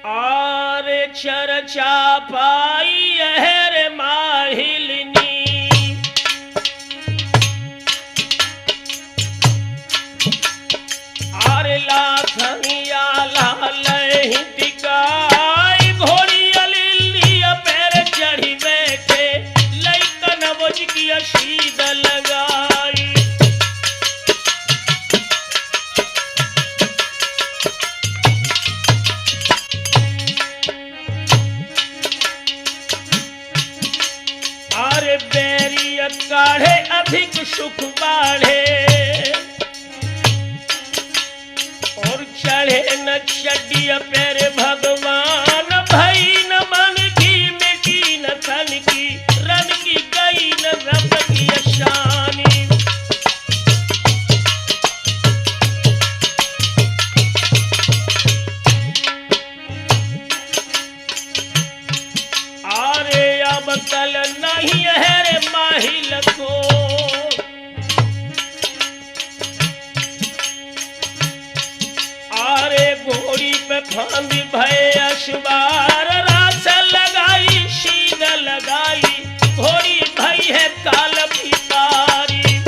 आरे चर्चा पाई रे माहिलनी, आरे लाखनिया लालही दिगाई घोड़ी अलिलिया पैर चढ़ी बैठे लइकन बुझ की शीद लगाई। आरे बैरिया काढ़े अधिक सुख बाढ़े और चढ़े न चढ़िया पैर भगवान भई न मन की मिटी न तन की रन की गई न रब की शानी। आरे अब कल नहीं है रे माहिल को, आरे घोड़ी पे फांदी भय अशबार रास लगाई शीद लगाई घोड़ी भई है काल पितारी।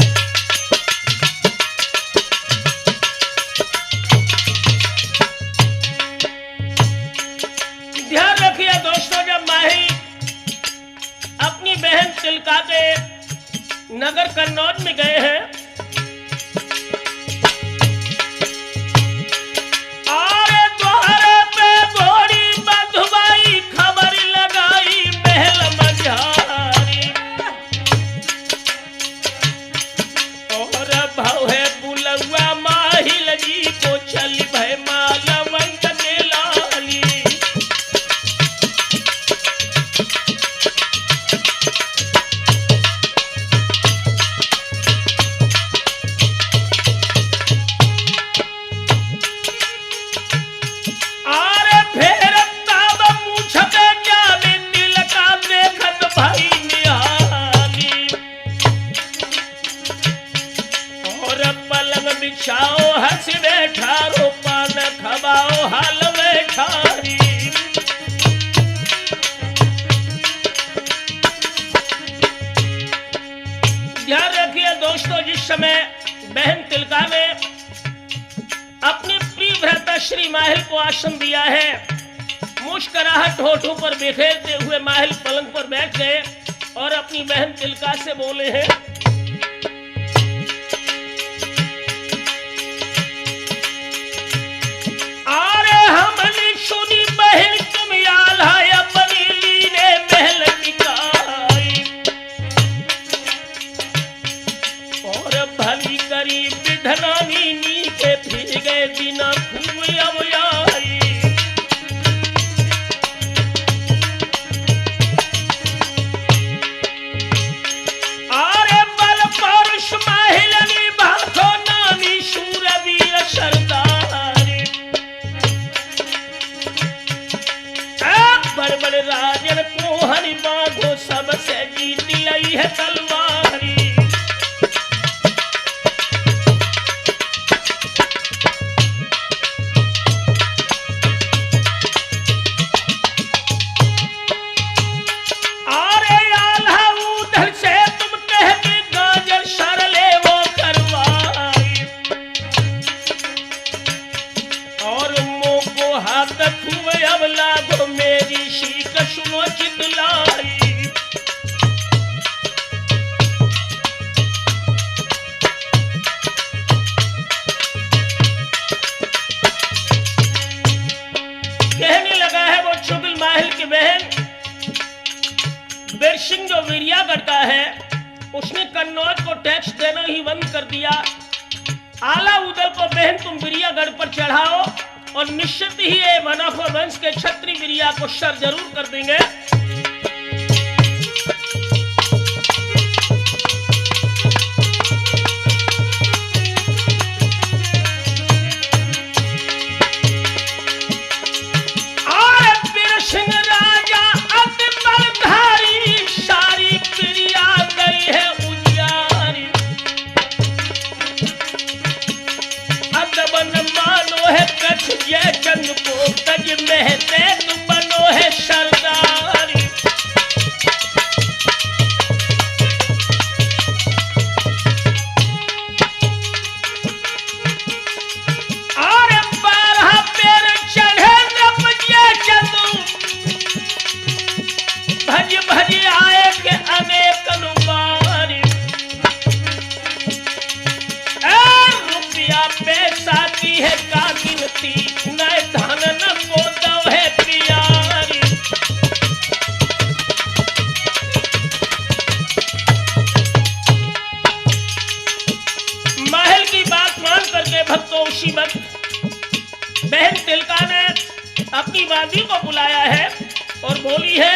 ध्यान रखिए दोस्तों, जब माही अपनी बहन तिलका के नगर कन्नौज में गए हैं, आरे द्वारे पे घोड़ी बंधुआई खबर लगाई महल मझारी। और भाव है बुलवा माहिल जी को चली भय मालवंत के लाली। आरे फेर ताब पूछते जावे तिलका देखत भाई निहाली। और पलंग बिछाओ हंस बैठा रो पान खबाओ हाल बैठारी। ध्यान रखिए दोस्तों, जिस समय बहन तिलका ने अपनी प्रिय भ्राता श्री माहिल को आश्रम दिया है, मुस्कुराहट होठों पर बिखेरते हुए माहिल पलंग पर बैठ गए और अपनी बहन तिलका से बोले हैं, आरे हमने सुनी बहन तुम आल्हा अपनी लीने महल टिकाई। और भली करी विधनानी नीचे फिर गए बिना खूब अब आई। आरे बल पौरुष माहिलनी भाथो नामी शूरवीर सरदारी। बड़े बड़े राजन कोहनी बांधो सबसे जीत लई है तलवारी। आरे आल्हा उधर से तुम कह के गाजर सरले वो करवाई। और मुंह को हाथ छुए अब लागो मेरी शीख सुनो चितलाई। कहने लगा है वो चुगल माहिल की बहन बीर सिंह जो वीरियागढ़ का है, उसने कन्नौज को टैक्स देना ही बंद कर दिया। आला उदल को बहन तुम वीरियागढ़ पर चढ़ाओ और निश्चित ही ये मनाफा वंश के क्षत्रिय वीरिया को सर जरूर कर देंगे। ये चंद को तज महते की बांदी को बुलाया है और बोली है,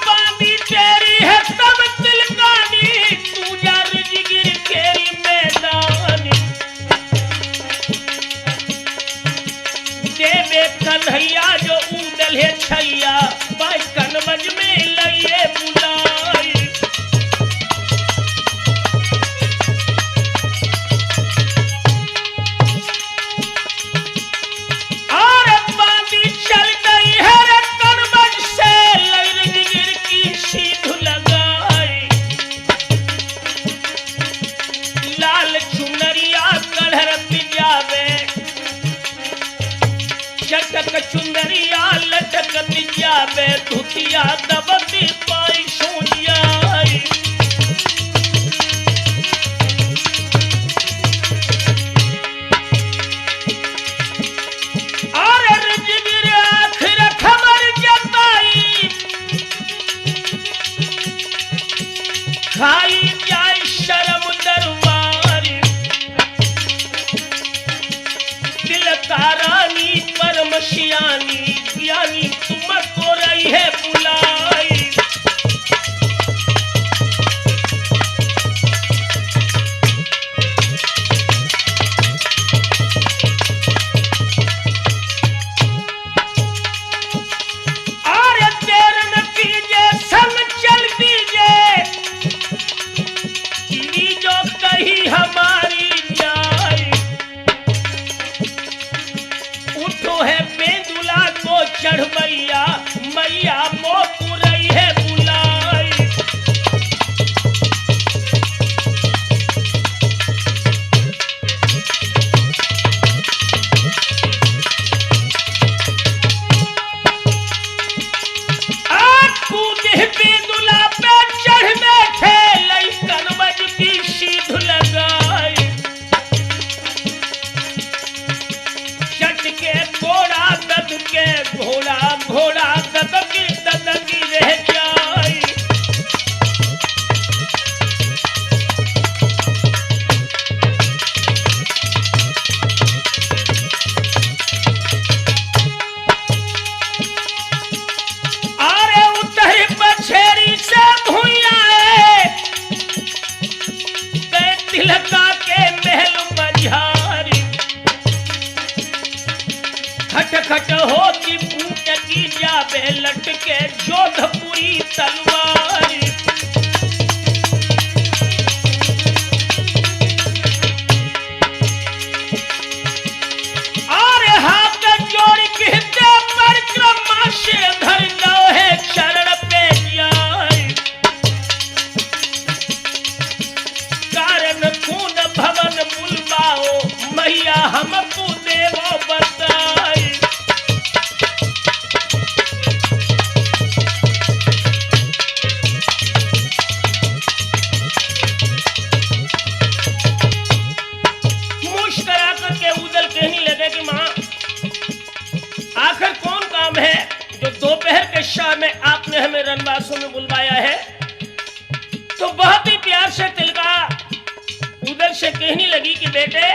बांदी तेरी है सब तिलकानी, तू जा रिजगिर केरी मैदानी। देवे कन्हैया जो उदल है छैया, बाई कनबज में लइए बुलाई। और बांदी चल गई है रे कनबज से, लई रिजगिर की सीध लगाई। लाल चुनरिया कलहर पिजावे, चटक चुंदरिया लटक जावे, धुतिया दबती पाई सोनियाई। और रिजगिर आखिर खबर जताई, खाई जाए शर्म दरबारी। तिलकारानी परम शियानी, ज्ञानी तुमको रही है बुलाई। और देर न कीजिए संग चल दीजिए, लीजो कहीं हमारी जाए। उठो है बेंदुला को चढ़वैया, मैया मोकू रही है बुलाई। कूदे बेंदुला पे चढ़ बैठे, लई कनबज की सीध लगाई। चटके घोड़ा दद के घोड़ा, घोड़ा ददकी ददकी रह जाई। अरे उतरी पछेरी से भुइया गए तिलका के महल मझारी। खटखट होती फूट की जावे, लटके जोधपुरी तलवारी। अरे हाथ जोड़ कहते परिक्रमा से धर जाओ है चरण पे जाए। कारण खून भवन बुलवाओ, मैया हमको देवो बताई। मुस्कुरा करके उदल कहने लगे कि माँ, आखिर कौन काम है जो दोपहर के शाम में आपने हमें रनवासों में बुलवाया है। तो बहुत ही प्यार से तिलका उदल से कहने लगी कि बेटे,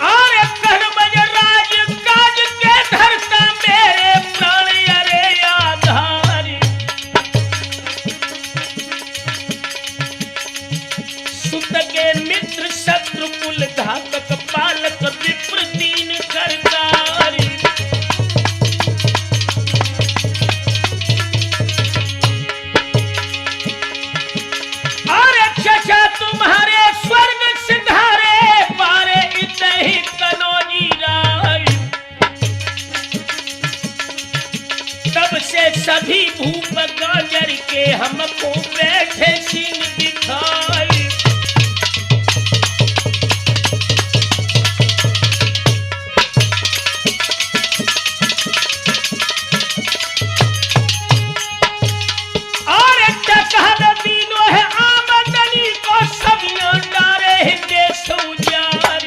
अरे कनबज राज काज के धरता मेरे प्राण अरे आधारी। सुत के मित्र शत्रु कुल घातक, पालक विप्र दीन करतारी। अरे चचा तुम्हारे स्वर्ग सिधारे, पारे इतने ही कनौजी राय। तब से सभी भूप गाजर के हमको बैठे सीन दिखाई। तीनों है आमदनी को सबियां डारे देश उजारी।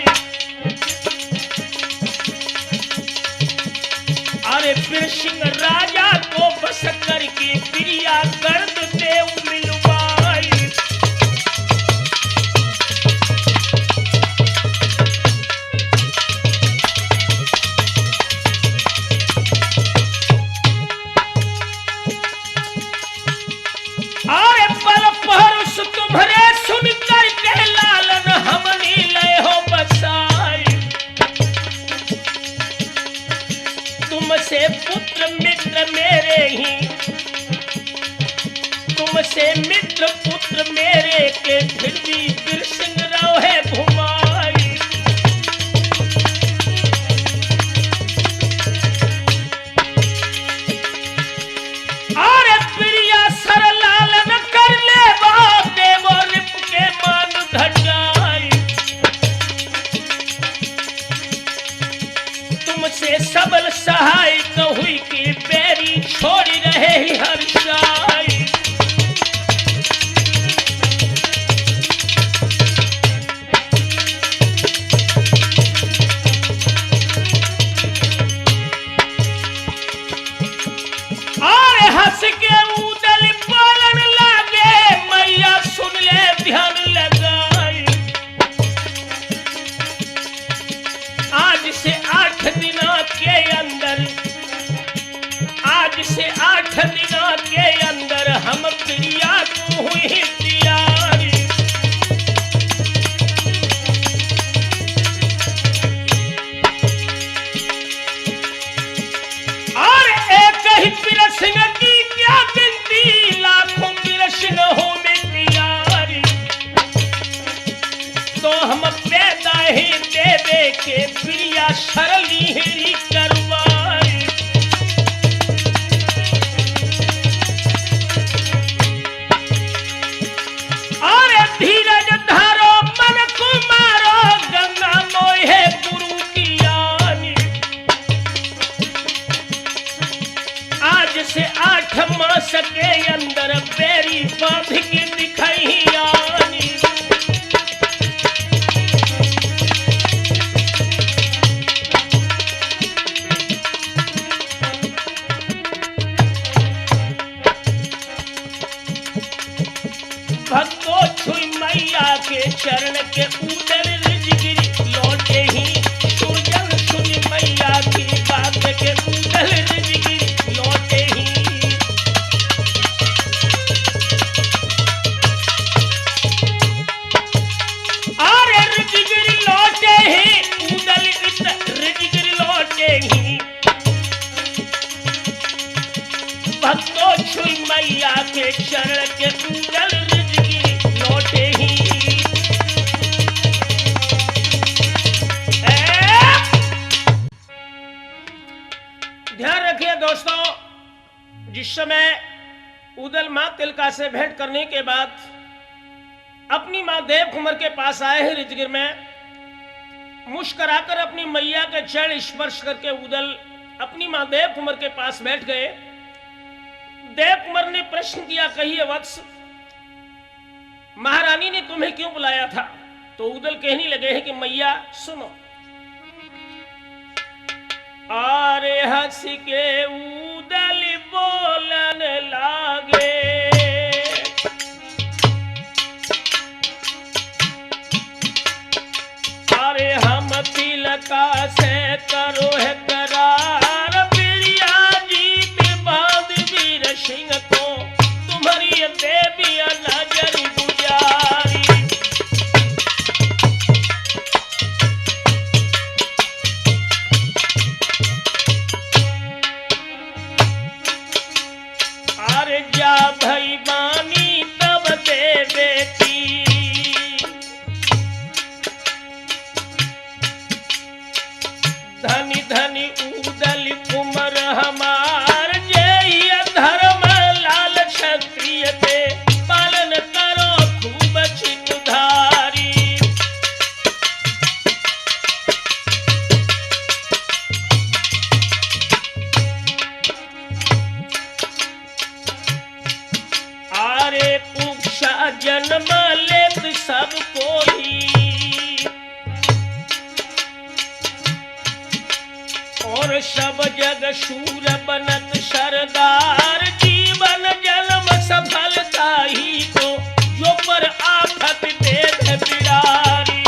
सिंह राजा को बस करके प्रिया गर्द देव मिलवाई। आए पल पहरुष तुम्हारे सुनकर के लालन हमनी लय हो बसाई। तुमसे पुत्र मित्र मेरे ही, तुमसे मित्र पुत्र मेरे के फिर भी वीर सिंह रहे घुमाई। अरे प्रिया सरलालन कर ले देवो रिप के मान घटाई। तुमसे सबल सहाय हुई की बेरी छोड़ी रहे ही हर्षाई। अरे हंस के उदल बोलन लागे मैया सुन ले ध्यान लगाई। आज से 8 दिनों के अंदर, आज से 8 दिनों के अंदर हम प्रिया को हुई तैयारी। और एक ही वीर सिंह की क्या गिनती, लाखों वीर सिंह हो में तैयारी। तो हम पैदा ही देवे के प्रिया सरली ही करवाई। अरे धीरज धारो मन कुमारो गंगा मोहे गुरु की यानी। आज से 8 मास के अंदर बेरी बांध के दिखाई यानी। भक्तों छुई मैया के चरण के उदल रिजगिरी लौटे ही। सुरजन सुन मैया की बात के उदल रिजगिरी लौटे ही। अरे रिजगिरी लौटे ही, उदल रिजगिरी लौटे ही। भक्तों छुई मैया के चरण के उदल लौटे ही। ध्यान रखिए दोस्तों, जिस समय उदल मां तिलका से भेंट करने के बाद अपनी मां देव कुंवर के पास आए हैं रिजगिर में, मुस्कुराकर अपनी मैया के चरण स्पर्श करके उदल अपनी मां देव कुंवर के पास बैठ गए। देव कुंवर ने प्रश्न किया, कहिए वत्स, महारानी ने तुम्हें क्यों बुलाया था? तो उदल कहने लगे हैं कि मैया सुनो। आरे हंस के उदल बोलन लागे, अरे हम तिलका से करो है करार। प्रिया जीत बांध वीर सिंह को तुम्हारी देवी नजर गुजारी। अरे जा भई बानी तब दे बेटी, धनी धनी उदल कुंवर हमार। जय धर्म लाल क्षत्रिय दे पालन करो खूब चिन्हधारी। आरे पुक्षा जन्म लेत सब कोई, और सब जग शूर बनत सरदार, जीवन जन्म सफलता ही तो जो पर आफत दे बिरारी।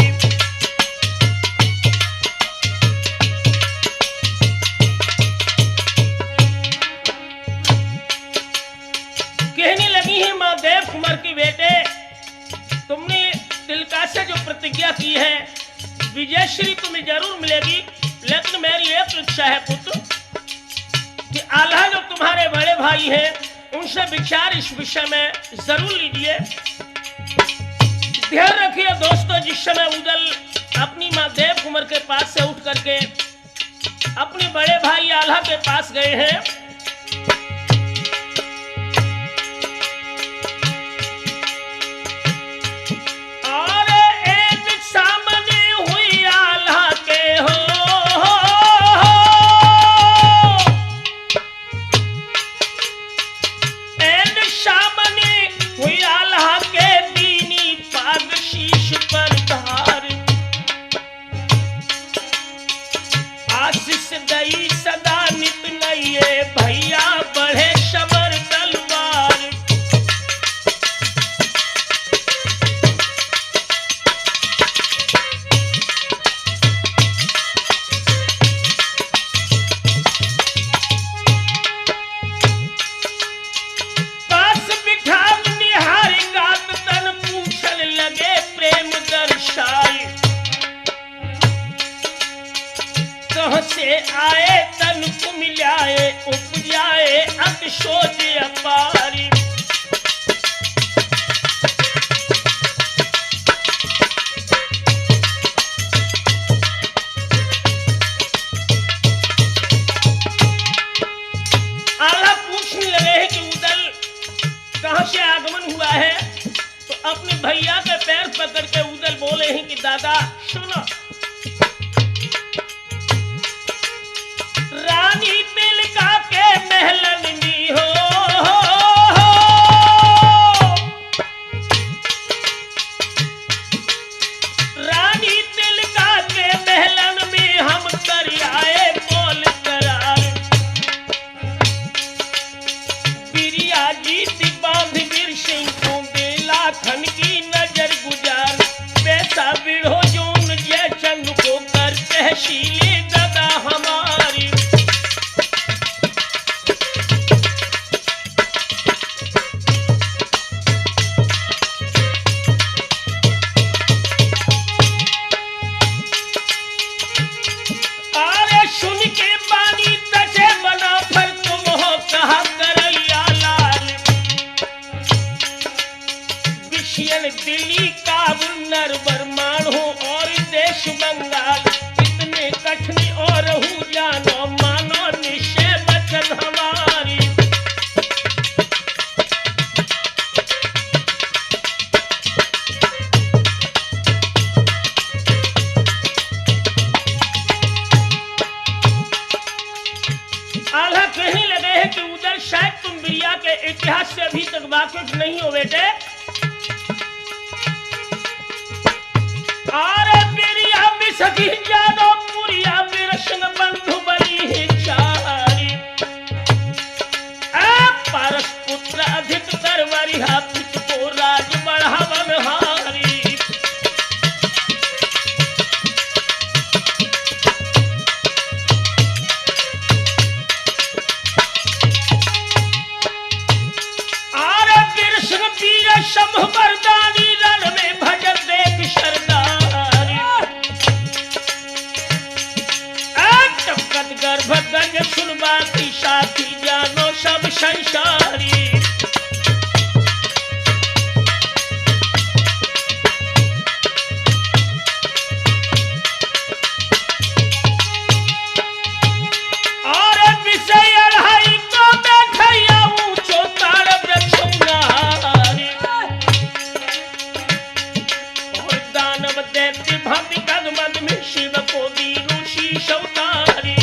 कहने लगी है माँ देव कुमार की बेटे, तुमने तिलका से जो प्रतिज्ञा की है विजयश्री तुम्हें जरूर मिलेगी, लेकिन मेरी एक इच्छा है पुत्र कि आल्हा जो तुम्हारे बड़े भाई हैं उनसे विचार इस विषय में जरूर लीजिए। ध्यान रखिए दोस्तों, जिस समय उदल अपनी माँ देव कुमार के पास से उठ करके अपने बड़े भाई आल्हा के पास गए हैं, भैया बढ़े शबर तलवार। पास बिठा निहार गात तन पूछन लगे प्रेम दर्शाए, कहाँ से आए तन को मिलाए उपजाए अतिशोच अपारी। आला पूछने लगे हैं कि उदल कहाँ से आगमन हुआ है, तो अपने भैया के पैर पकड़ के उदल बोले हैं कि दादा सुनो, रानी तिलका के महलन में हो, रानी तिलका के महलन में हम कर आए बोल करार। बिरिया जीत बांध वीर सिंह को बेला खन की नजर गुजार, पैसा बिढ़ो जोन जय चंद को कर तहसीले दादा हमारी। दिल्ली काबुल नरबर मानो और देश बंगाल, इतने कठिन और रहू जानो मानो निश्चय वचन हमारी। आल्हा कहने लगे हैं कि उधर शायद तुम बिरिया के इतिहास से अभी तक वाकिफ नहीं हो बेटे। आरे बिरिया बिसकी जानो पुरिया बिरसन बंधु बली है चारी, पारस पुत्र अधिक तरवरिहा पुत को राज बढ़ावन हारी। आरे बिरसन पीर शंभ बरदानी रण में भजन देख शरदारी। गर्भगंज सुनवाती साथी जानो सब संसारी। और विषय अढ़ाई को बैठैया ऊंचो तार वृक्षुनारी, और दानव दैत्य भक्ति कदमद में शिव को दी ऋषि सौतारी।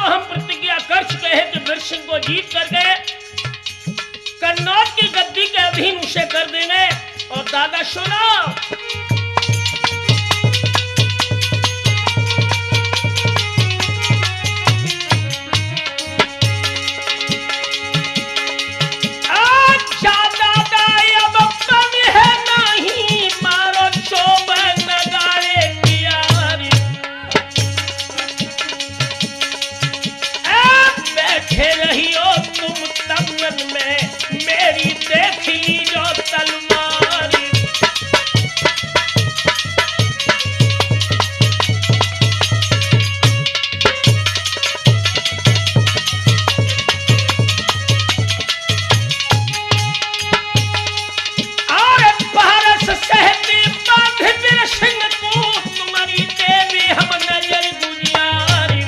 हम प्रतिज्ञा कर चुके हैं कि वीरसिंह को जीत करके कन्नौज की गद्दी के अधीन उसे कर देंगे। और दादा सुनो, मेरी देख ली जो तलवारी। और पारस सहती बांध वीरसिंह को, तुम्हारी देवी हम नजर गुजियारी।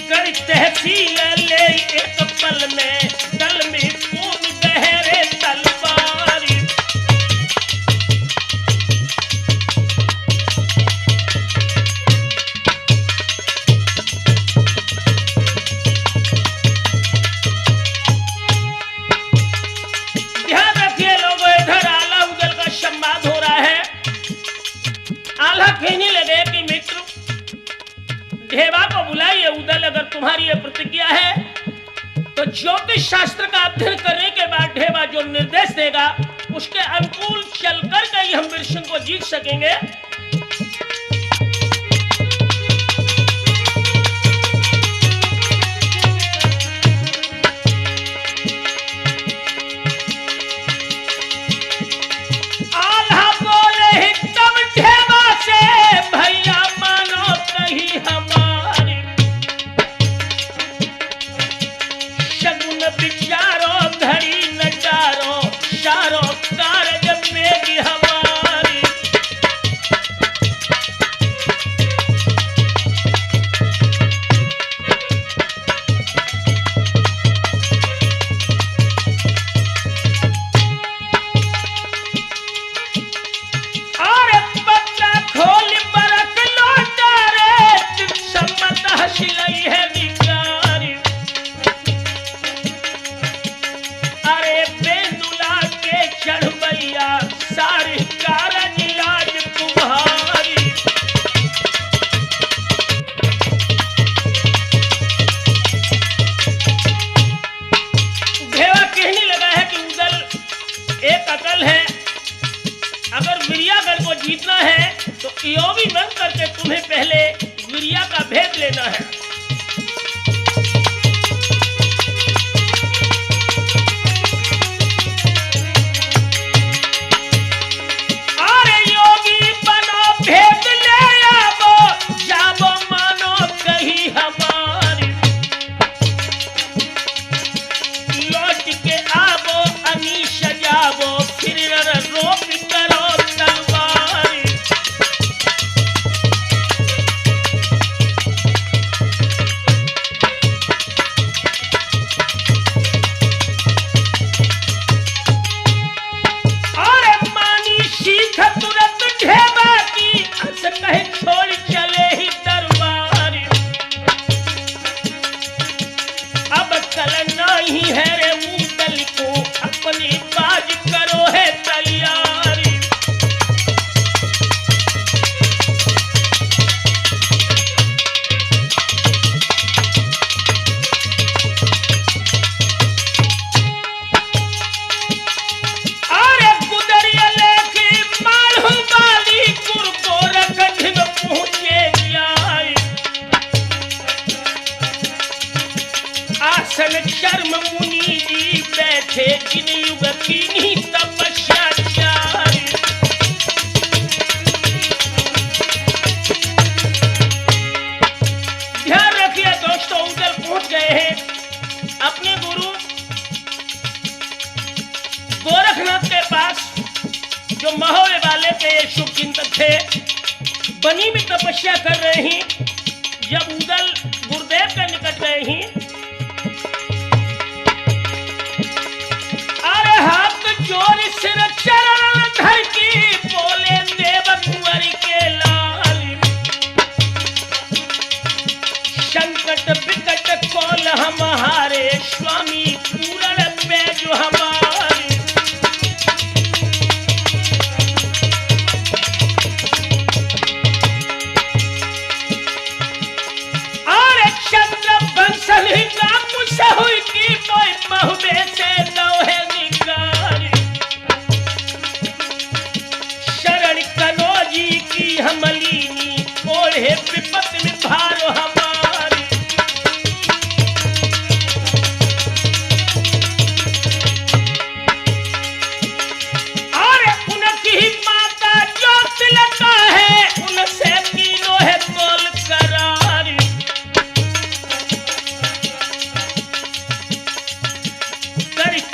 कर तहसील ले एक पल में, दल में खून बहरे तलवारी। ध्यान रखिए लोगों, इधर आला उदल का संवाद हो रहा है। आला कहने लगे कि मित्र ढेबा को बुलाइए। उदल, अगर तुम्हारी ये प्रतिज्ञा है तो ज्योतिष शास्त्र का अध्ययन करने के बाद ढेबा जो निर्देश देगा उसके अनुकूल चलकर के ही हम वीरसिंह को जीत सकेंगे। आल्हा बोले हितम ढेबा से, भैया मानो कही हमारी। विचारो धरी नचारो, शारो कारज मेरी हमारी। और बच्चा खोल बरक लौटा रे, सम्मत हसिलई है निगारी। चढ़ भैया सारी कारज लाज तुम्हारी। ढेबा कहने लगा है कि उदल एक अकल है, अगर विरियागढ़ को जीतना है तो यो भी मन करके तुम्हें पहले विरिया का भेद लेना है। भेद ले आवो, जाबो मानो कही हमारी। लौट के आवो अनी सजावो, फिर रोक करो तलवारी। और मानी सीख तुरंत ढेबा कहे छोड़ चले ही दरबारी। अब कल नहीं है रे उदल को, अपनी बाज करो है तैयारी। अरे गुदरिया लेके मालूम वाली पहुंचे जाए। आसन शर्म मुनि जी बैठे, जिन युग की तपस्या जारी। ध्यान रखिए दोस्तों, उधर पहुंच गए हैं अपने गुरु गोरखनाथ के पास, जो महोले वाले के शुभ चिंतक थे। बनी में तपस्या कर रहे हैं। जब उदल गुरुदेव के निकट गए हैं, अरे हाथ जोड़ सिर चरण धर की, बोले देव कुंवर के लाल।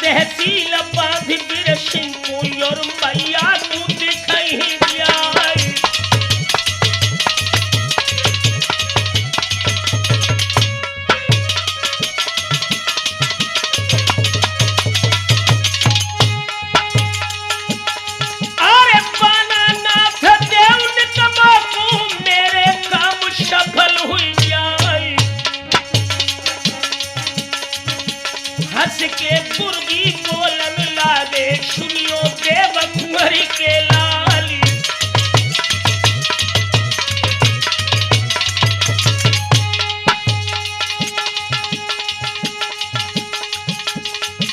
तहसील बांध बिरसिन को और मैया तू दिखाई जाए। अरे पाना नाथ देव निकमा को मेरे काम सफल हुई जाए। हंस के गुरगी बोलन लागे सुनियो देव कुंवरी के लाली।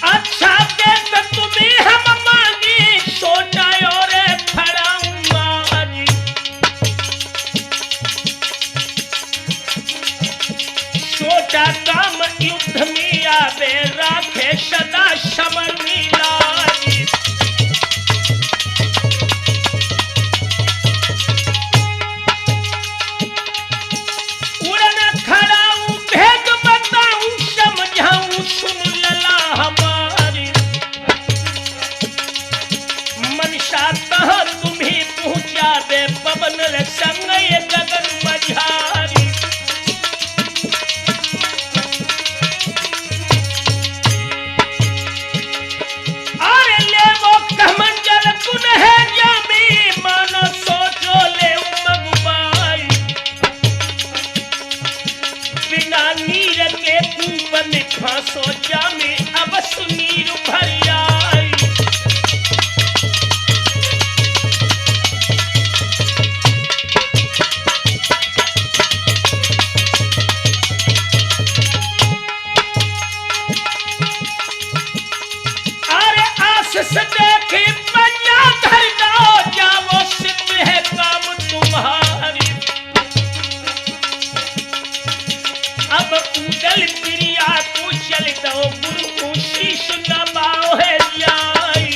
अच्छा देख तुम्हें हम मांगी सोचा और खड़ा मारी। सोचा काम युद्ध में आवे राखे सदा समर मिलाजी। उड़न खड़ा हूँ भेद बताऊं समझाऊं सुन लला हमारी। मनसा तह तुम्हें पहुंचा दे पवन संग ये गगन मझारी। अरे ले वो कमंडल कुन है जामी मानो सोचो ले मगबाई। बिना नीर के कूपन फांसो जामी अब सुनीर भर आई। अरे आस से देखी पंजा धर दो जाओ सिद्ध है काम तुम्हारी। अब उदल प्रिया को चल दो गुरु को शीश नमाओ है जाई।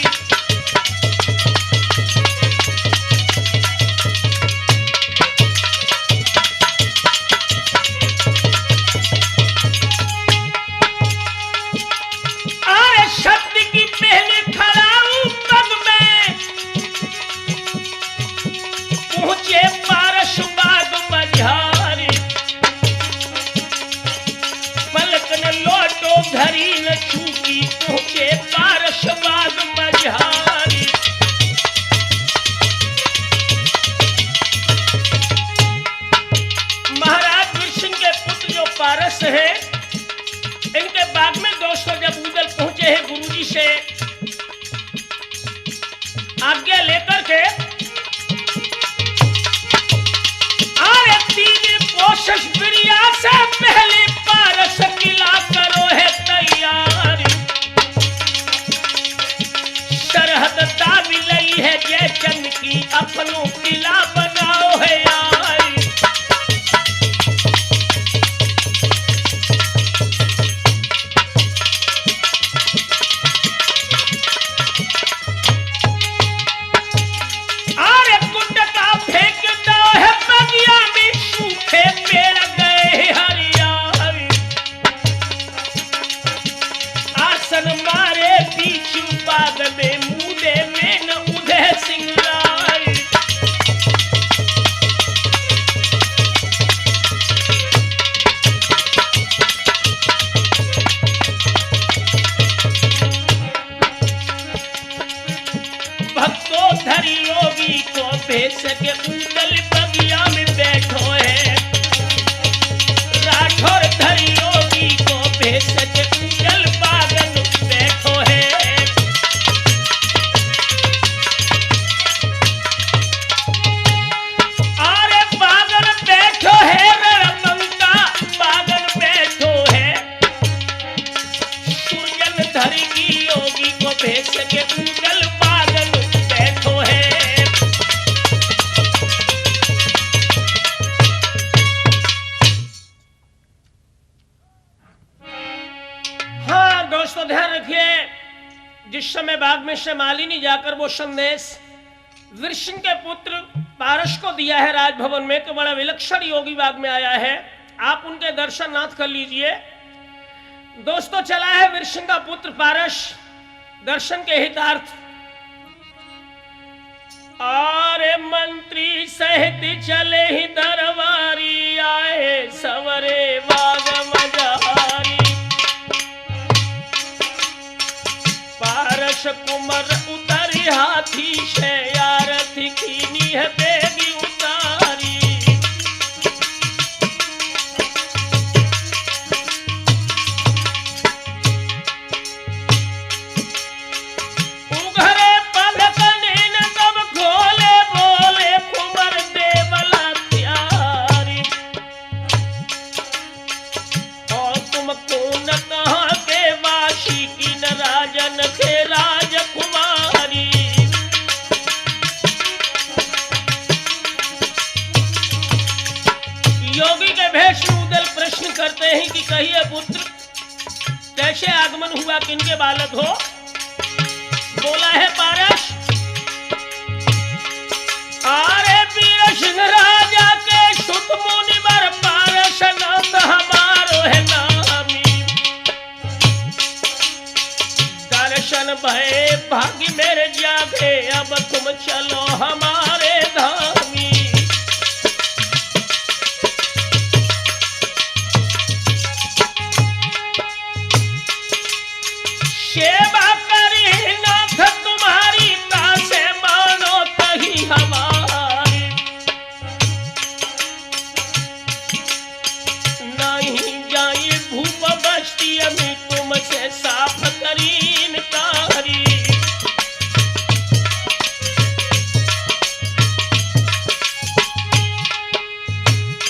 अरे शब्द की पहले खड़ा हूं पग में पहुंचे पारस बाग मझारी। पलकन लोटो घरी न छूटी पहुंचे पारस बाग मझारी। महाराज विष्णु के पुत्र जो पारस है इनके बाग में दोस्तों जब उदल पहुंचे हैं गुरुजी से आज्ञा लेकर के। अरे तीन कोशिश प्रिया से पहले पारस किला करो है तैयारी। सरहद दावी लई है जय चंद की अपनों किला बनाओ है यारी। अरे कुंड का फेंक दो है बगिया में सूखे पेड़ गए हरियारी। आसन मारे बीच बाग में मुदे में न उदय सिंगारी। भक्तों धरी योगी को भेज के उदल बगिया में बैठो है। राठौर धरी योगी को भेज के उदल बागन बैठो है। अरे बागन बैठो है रणमंका बागन बैठो है। सुरजन धरी की योगी को भेज के उदल बागन बैठो है। हाँ दोस्तों ध्यान रखिए, जिस समय बाग में से मालिनी जाकर वो संदेश विष्णु के पुत्र पारस को दिया है राजभवन में कि बड़ा विलक्षण योगी बाग में आया है, आप उनके दर्शन नाथ कर लीजिए। दोस्तों चला है विष्णु का पुत्र पारस दर्शन के हितार्थ आरे मंत्री सहित चले ही दरबारी, आए सवरे बाग मजारी। पारस कुमर उतरी हाथी से, आरती कीनी है बेगी उतारी। उघरे पलक नीन तब खोले, बोले कुमर देवला त्यारी। और तुम कौन कहाँ के वासी, किन राजन के राजकुमारी। योगी के भेष में उदल प्रश्न करते हैं कि कहिए पुत्र, कैसे आगमन हुआ, किनके बालक हो। बोला है पारस, आरे वीर सिंह राजा के सुत मुनिवर, पारस नाम हमारो है नामी। दर्शन भय भाग्य मेरे जागे, अब तुम चलो हमारे धामी। सेवा करी नाथ तुम्हारी, तासे मानो तही हमारी। नहीं जाई भूप बस्ती, अमी तुमसे साफ करीन कारी।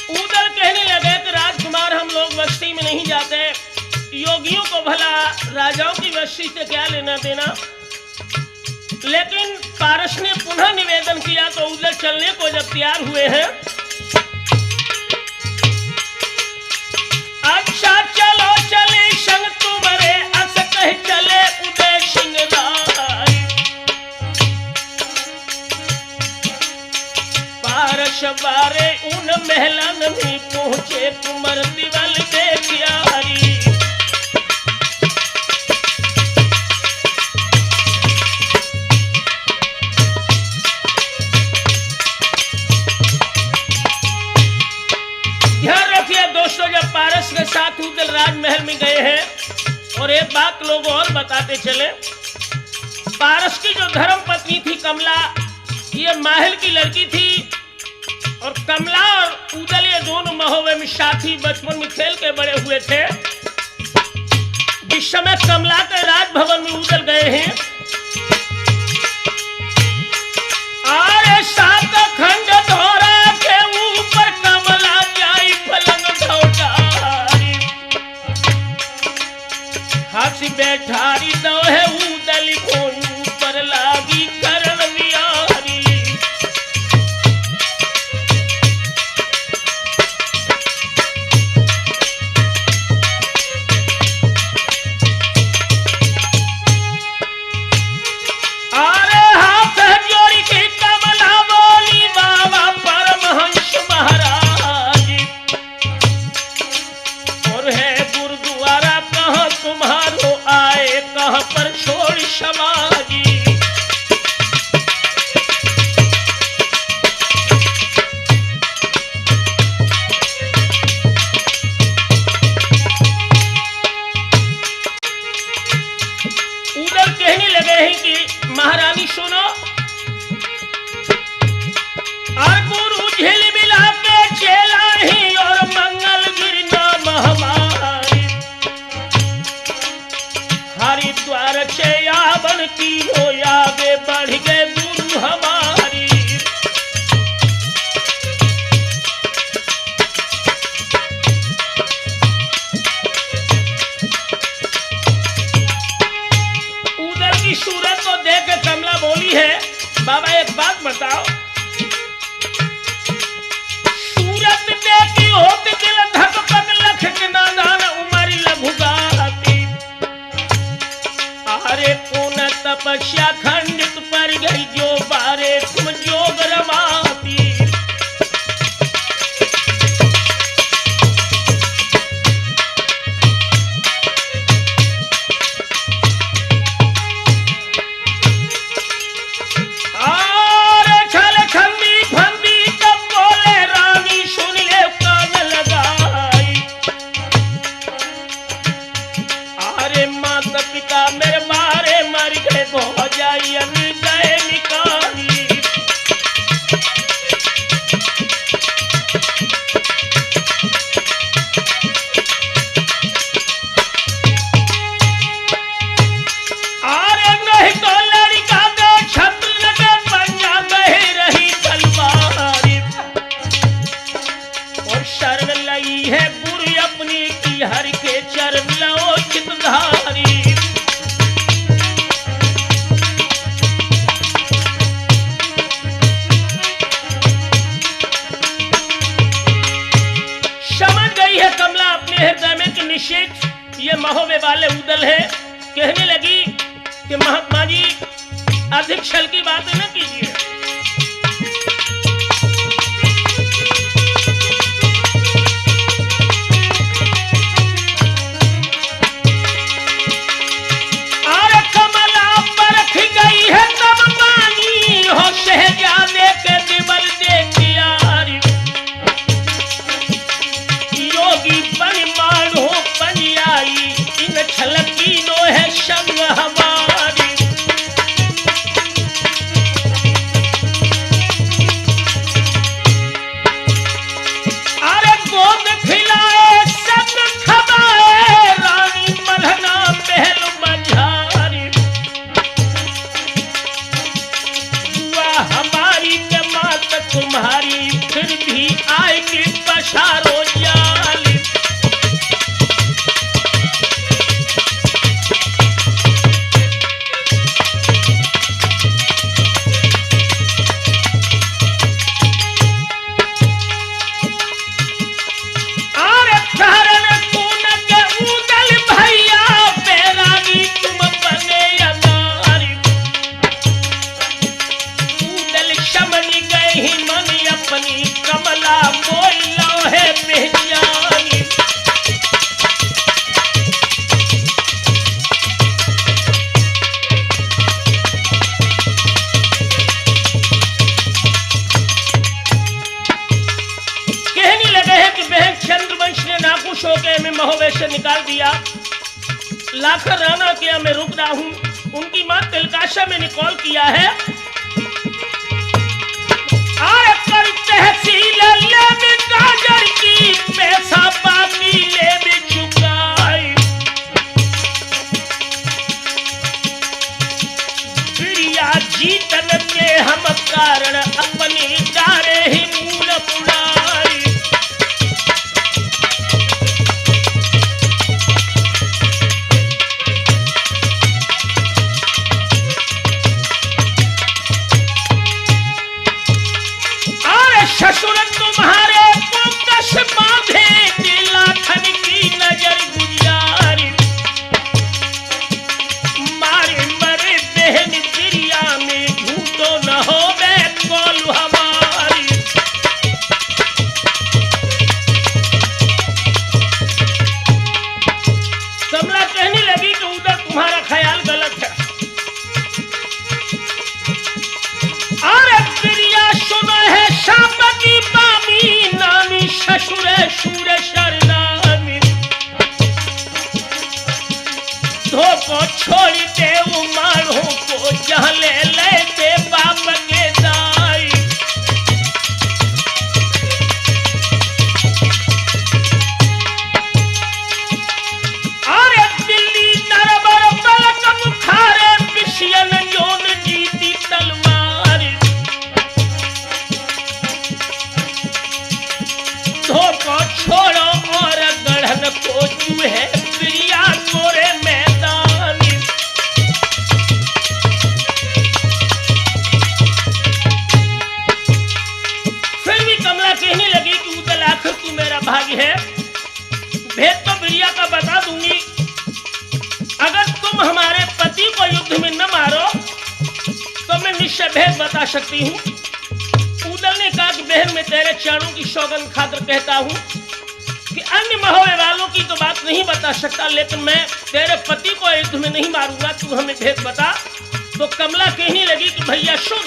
उदल कहने लगे कि राजकुमार, हम लोग बस्ती में नहीं जाते, योगियों को भला राजाओं की बस्ती से क्या लेना देना। लेकिन पारस ने पुनः निवेदन किया तो उधर चलने को जब तैयार हुए हैं, अच्छा चलो चले संग तुम्हारे, अस कह चले उदय सिंह राय। पारस बारे उन महलन में पहुंचे, कुमर दिवल देखियारी। दोस्तों, जब पारस के साथ उदल राजमहल में गए हैं, और एक बात लोग और बताते चले, पारस की जो धर्म पत्नी थी कमला, ये माहिल की लड़की थी। और कमला और उदल ये दोनों महोबे में साथी बचपन में खेल के बड़े हुए थे। जिस समय कमला के राजभवन में उदल गए हैं, आरे सात खंड धोरा के ऊपर कमला जाई पलंग धौटारी। हंसी बैठारी दो है उदल को, ऊपर लागी करण नियारी। आरे हाथ जोड़ी के कमला बोली, बाबा परमहंस महाराज। और है गुरुद्वारा कहाँ तुम्हारो, आए कहाँ पर छोड़ समाजी। उधर कहने लगे हैं कि महारानी सुनो, और गुरु झिल मिला के चेला ही, और मंगल गिरी नाम हमारी। हरिद्वार से यावन की हो, आगे बढ़ गए गुरु हमारी। उधर की सूरत को देख के कमला बोली है, बाबा एक बात बताओ, सूरत देखी होती दिल धक पक, लख के नादान उमरी लघुगाती। अरे कौन तपस्या खंडित पर गई, जो बारे तुम जोग रमाती। जाई हृदय निकारी। अरे नहीं तो लड़का दे छत्र के पंजा बह रही तलवारी, और शरण लई है गुरु अपनी की हर के चरण लो चितधारी। हृदय में कि निश्चित ये महोबे वाले उदल है। कहने लगी कि महात्मा जी अधिक छल की बातें न कीजिए। अरे कमला परख गई है तब पानी हो शहजादे के विमल देखिया। योगी परिमाण हो पनियाई इन छलकी नो है संग हमारी। अरे गोद खिलाए संग खबाए रानी मलहना पहल मझारी। दुआ हमारी के मात तुम्हारी फिर भी आएगी पछारो जाली। कमला बोलो है बेजानी। कहने लगे हैं कि बहन चंद्रवंश ने नाखुश होकर हमें महोबे से निकाल दिया। लाखर राणा के मैं रुक रहा हूं। उनकी मां तिलकाशा में कॉल किया है। तहसील ले भी गाजर की पैसा बाकी ले भी चुकाई। प्रिया जीतन के हम कारण अपनी डारे ही मूल बुलाई। ससुर तुम्हारे को कस बांधे दिलाखन की नजर गुजारी। मारे मरे बहन प्रिया में झूठो न हो बे कोलू हमारी। कमला कहने लगी कि उधर तुम्हारा ख्याल गलत है। अरे प्रिया सुनो है शाम की बामी नामी ससुर शूर शरनामी। धोको छोड़ दे उमारों को जहाँ ले दे बाप के दाई। अरे दिल्ली दरबार पलक मुखारे पिशियन जोन जीती तलवार। धोको छोड़ो और गढ़न को चूहे प्रिया गोरे मैदान। फिर भी कमला कहने लगी कि उदल आखिर तू मेरा भाग्य है। भेद तो प्रिया का बता दूंगी। अगर तुम हमारे पति को युद्ध में न मारो तो मैं निश्चय भेद बता सकती हूँ। उदल ने कहा कि बहन मैं तेरे चरणों की सौगंध खाकर कहता हूँ कि अन्य महोबे वालों की तो बात नहीं बता सकता, लेकिन मैं तेरे पति को युद्ध में नहीं मारूंगा। तू हमें भेद बता। तो कमला कहने लगी कि भैया सुन।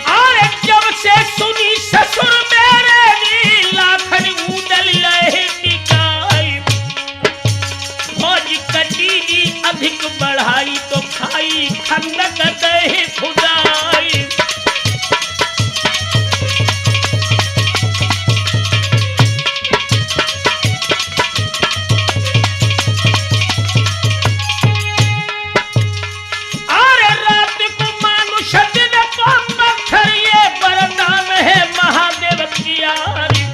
अरे जब से सुनी ससुर मेरे नी लाखन खंदक दही खुदाई। अरे रात को मानुष दिन को पत्थर, ये वरदान है महादेव की यारी।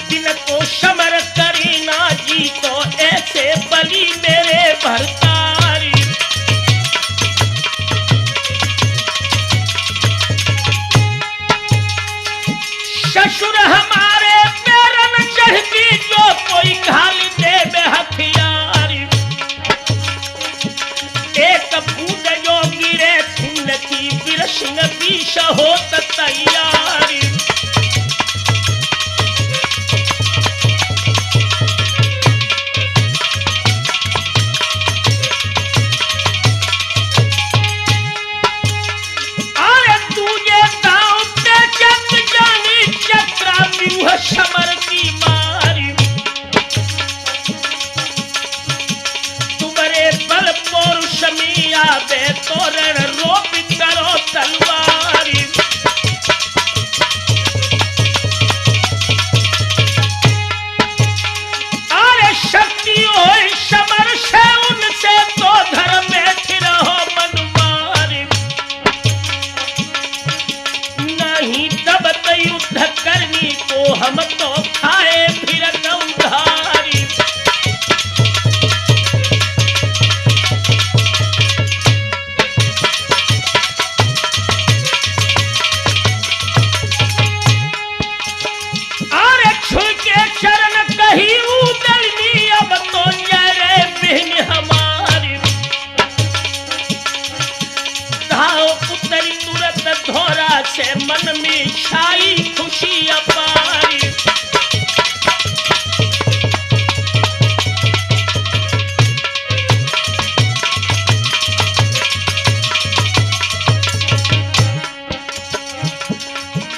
दिन को समर करी ना जी तो ऐसे बली मेरे भरतारी। ससुर हमारे पैरन चढ़ती, जो कोई घाल दे हथियारी। एक बूंद जो गिरे खून की, बिरसिन बीस होत तैयारी। समर की मारी, तुम्हारे बल पौरुष में आवे तो रण रोप करो तलवारी। अरे शक्ति हो समर से उनसे, तो धर्म में रहो मनमारी। नहीं तब तो युद्ध करनी को हम तो खाए फिर गंधारी। अरे छुई के चरण कही उदलनी, अब तो जरे बहन हमारी। धाव उतरी तुरंत धोरा से, मन में छाई खुशी अपारी।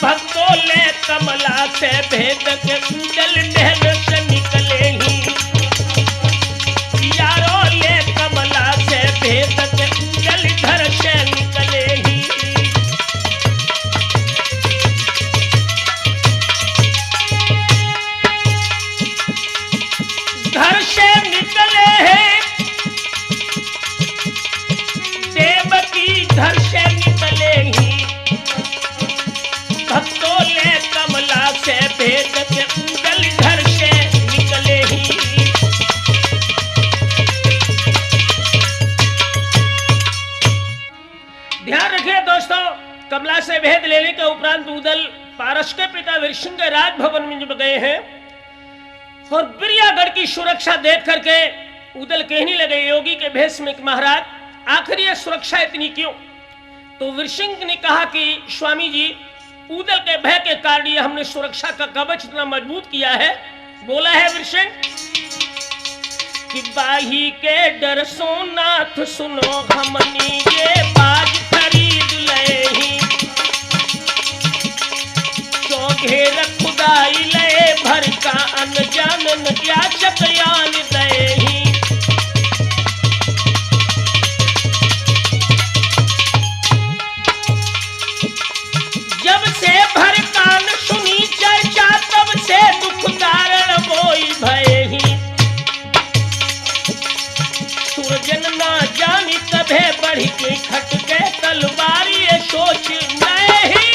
भक्तों ले कमला से भेद के उजल नहर से निकले ही। यारों ले कमला से भेद के उजल घर से निकले ही। घर से निकले हैं देवकी, घर से निकले ही। भक्तों ले कमला से भेद के उजल घर से निकले ही। ध्यान रखिए दोस्तों, कमला से भेद लेने के उपरांत उदल पारस के पिता वीरसिंह के राजभवन में जब गए हैं और बिरियागढ़ की सुरक्षा देख करके उदल कहने लगे योगी के भेष में, महाराज आखिर ये सुरक्षा इतनी क्यों? तो वीरसिंह ने कहा कि स्वामी जी, उदल के भय के कारण ये हमने सुरक्षा का कवच इतना मजबूत किया है। बोला है वीरसिंह कि बाही के डर सोनाथ सुनो, हमनी ये बाज खरीद ले ही। चौघेर खुदाई ले भर का अनजान क्या चकयान दे ही। जब से भर कान सुनी चर्चा, तब से दुख कारण बोई भय ही। सुरजन ना जानी तभे बढ़ के खट के तलवार, ये सोच नहीं।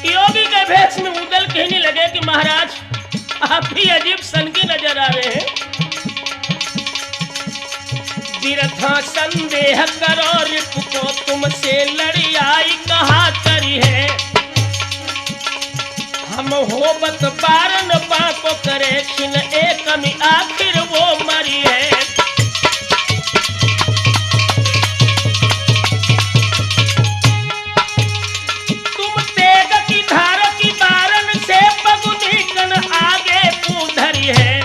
योगी के भेष में उदल कहने लगे कि महाराज आप भी अजीब सन की नजर आ रहे हैं। विरथा संदेह करो, रिप को तुमसे लड़ाई कहा करी है। हम हो बत बारन पाप करे, छिन एक में आखिर वो मरी है। तुम तेग की धार की बारन से, पगुनी कन आगे पूधरी है।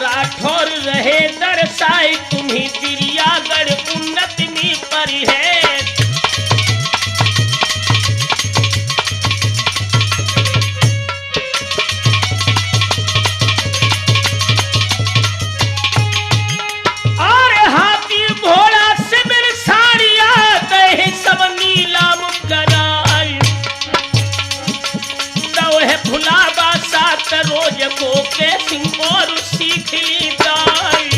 राठौर रहे दरसाई, तुम्ही बिरियागढ़ उन्नत में परी है। कनौज को के सिंह और सीख ली दाई।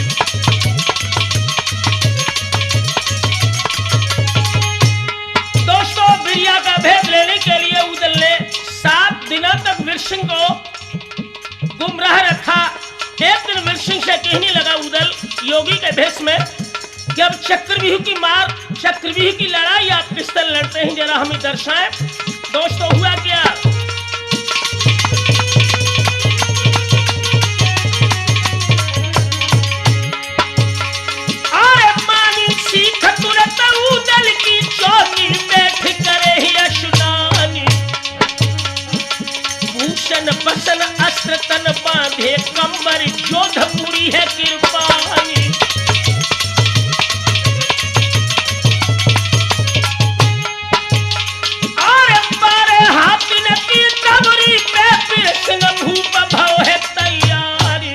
दोस्तों, बिरिया का भेद लेने के लिए उदल ने 7 दिनों तक वीरसिंह को गुमराह रखा। एक दिन वीरसिंह से कहने लगा उदल योगी के भेष में कि अब चक्रव्यूह की मार, चक्रव्यूह की लड़ाई आप किस तरह लड़ते हैं, जरा हमें दर्शाएं। दोस्तों, हुआ क्या? आए मानी सीख तुरंत उदल की चौकी बैठ करे ही अशुनानी। भूषण बसन अस्त्र तन बांधे कंबर जोधपुरी है कृपानी। भूप भव है तैयारी।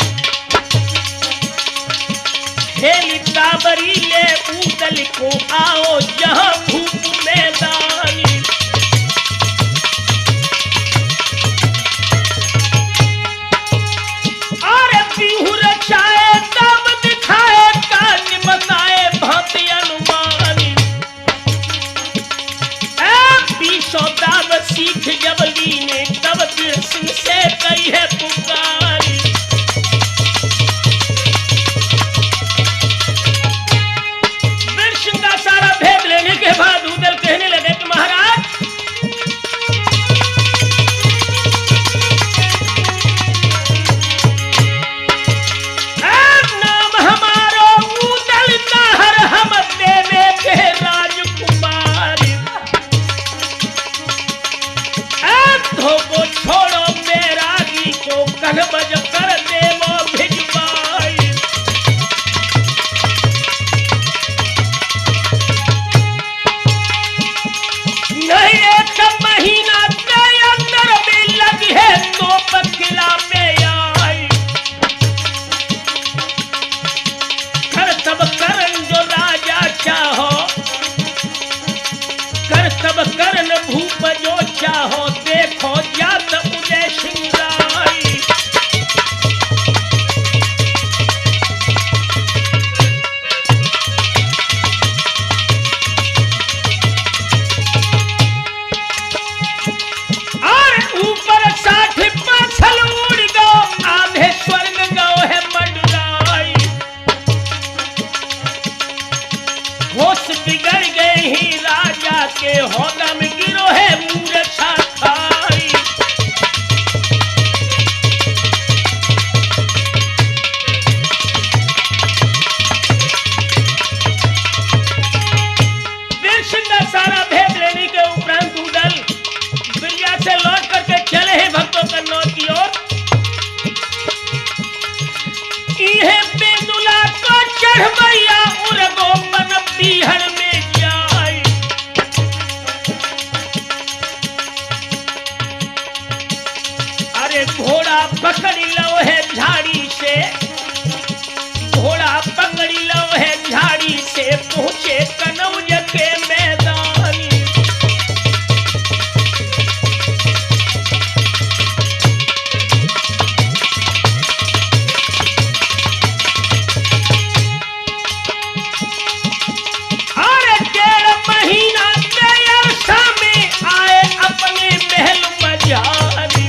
हेली काबरी ले उदल को आओ जहां भूप मैदानी। अरे बिहू रचाए दम दिखाए कान बताए भांति अनुमानी। बीसों दाव सीख जब लीने तब वीरसिंह से कही है पुकारी। वीरसिंह का सारा भेद लेने के बाद उदल कहने लगे कि महाराज, नाम हमारो उदल ताहर हम देवे के राजकुमारी। को छोड़ो बैरागी को कनबज कर देवो भिजवाई। नहीं एक महीना के अंदर में लगी है तो किला में आई। कर तब करन जो राजा चाहो, कर तब करन भूप जो चाहो, देखो जात उदय सिंह राय। और ऊपर 60 पाछल उड़ गो, आधे स्वर्ग गो है मंडराई। होश बिगड़ गए ही राजा के, होदा में गिरो है मूर्छा खाई। वीरसिंह का सारा भेद लेने के उपरांत उदल बिरिया से लौट करके चले हैं भक्तों कन्नौज की ओर। इहे बेदुला को चढ़वैया उरगो बन पीहड़ में जाई। अरे घोड़ा पकड़ी लो है झाड़ी से, घोड़ा पकड़ी लो है झाड़ी से, पहुंचे कनौज के मैदानी। अरे 1.5 महीना के अरसा में आए अपने महल मजारी।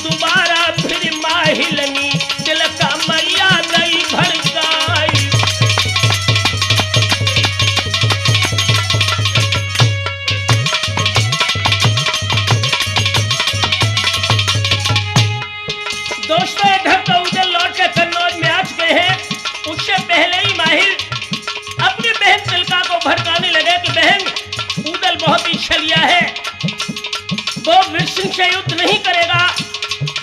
दोबारा फिर माहिलनी दिल का मैया नहीं भड़काई। दोस्तों, इधर तो उदल लौट के कन्नौज में आ चुके हैं। उससे पहले ही माहिल अपनी बहन तिलका को भड़काने लगे कि बहन, उदल बहुत ही छलिया है, वो वीरसिंह से युद्ध नहीं करेगा,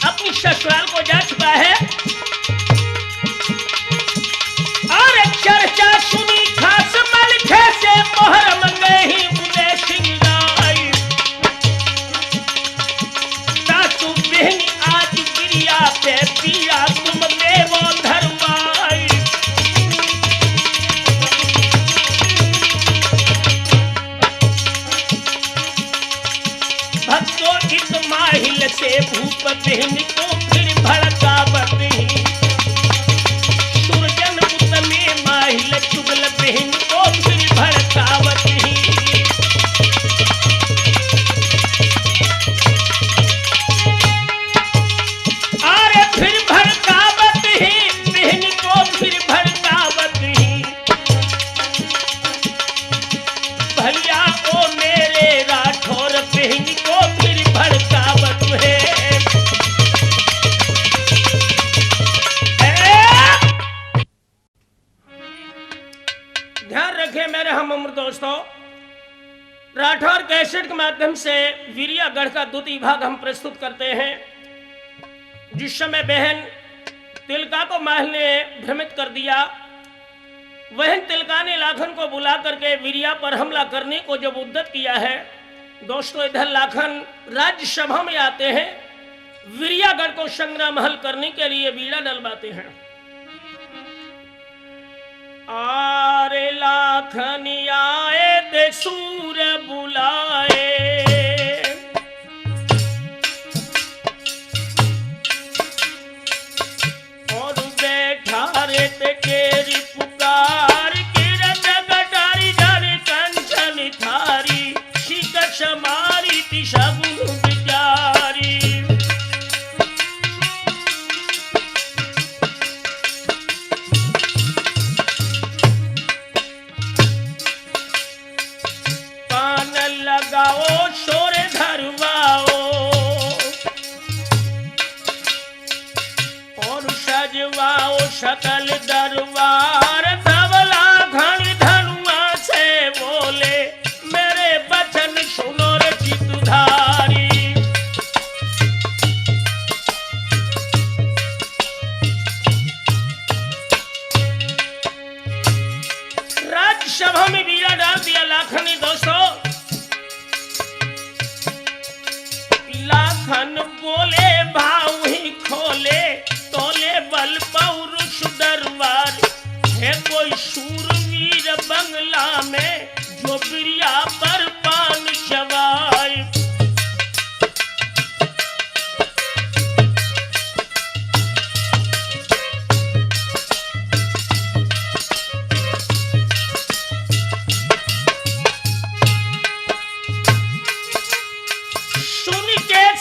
अपनी ससुराल को जा चुका है। और चर्चा सुनी खास मलखे से, मोहर मंगे ही उदय सिंह राय। सासू बहन आज गिरिया पे पिया तुम देवो धर्माई। भक्तों, बहन को फिर भड़कावत ही। सुरजन पुत में माहिल चुगल बहन को फिर भड़कावत ही। अरे फिर भड़कावत ही, बहन को फिर भड़कावत ही। भैया ओ मेरे राठौर बहन को फिर भड़कावत है। ध्यान रखें मेरे हम उम्र दोस्तों, राठौर कैसेट के माध्यम से वीरियागढ़ का द्वितीय भाग हम प्रस्तुत करते हैं। जिस समय बहन तिलका को महल ने भ्रमित कर दिया, वहन तिलका ने लाखन को बुला करके वीरिया पर हमला करने को जब उद्यत किया है दोस्तों, इधर लाखन राज्यसभा में आते हैं, वीरियागढ़ को संग्राम महल करने के लिए बीड़ा डलवाते हैं। आरे लाखन आए ते सूर बुलाए, और बैठा रे ते केरी पुकार, किरण गटारी डर कंचन थारी, शिकश मारी दिशा गुरु बिचारी। लगाओ शोर धरवाओ, और सजवाओ सकल दरबार। धवला घड़ी धनुआ से बोले, मेरे बचन सुनो रे चितधारी। राज्यसभा में बीड़ा डाल दिया लाखन ने दोस्तों। लाखन बोले भाव ही खोले, तोले बल पौरुष दरबार। है कोई शूरवीर बंगला में, जो बिरिया पर पान चबाए।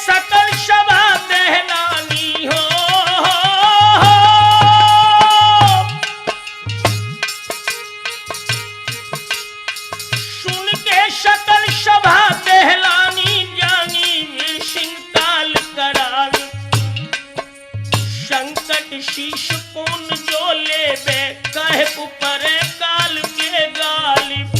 सकल सभा दहलानी हो, सुन के सकल सभा दहलानी। जानी वीर सिंह काल करार, संकट शीश पुन जो लेबे, कहे ऊपर काल के गालिब।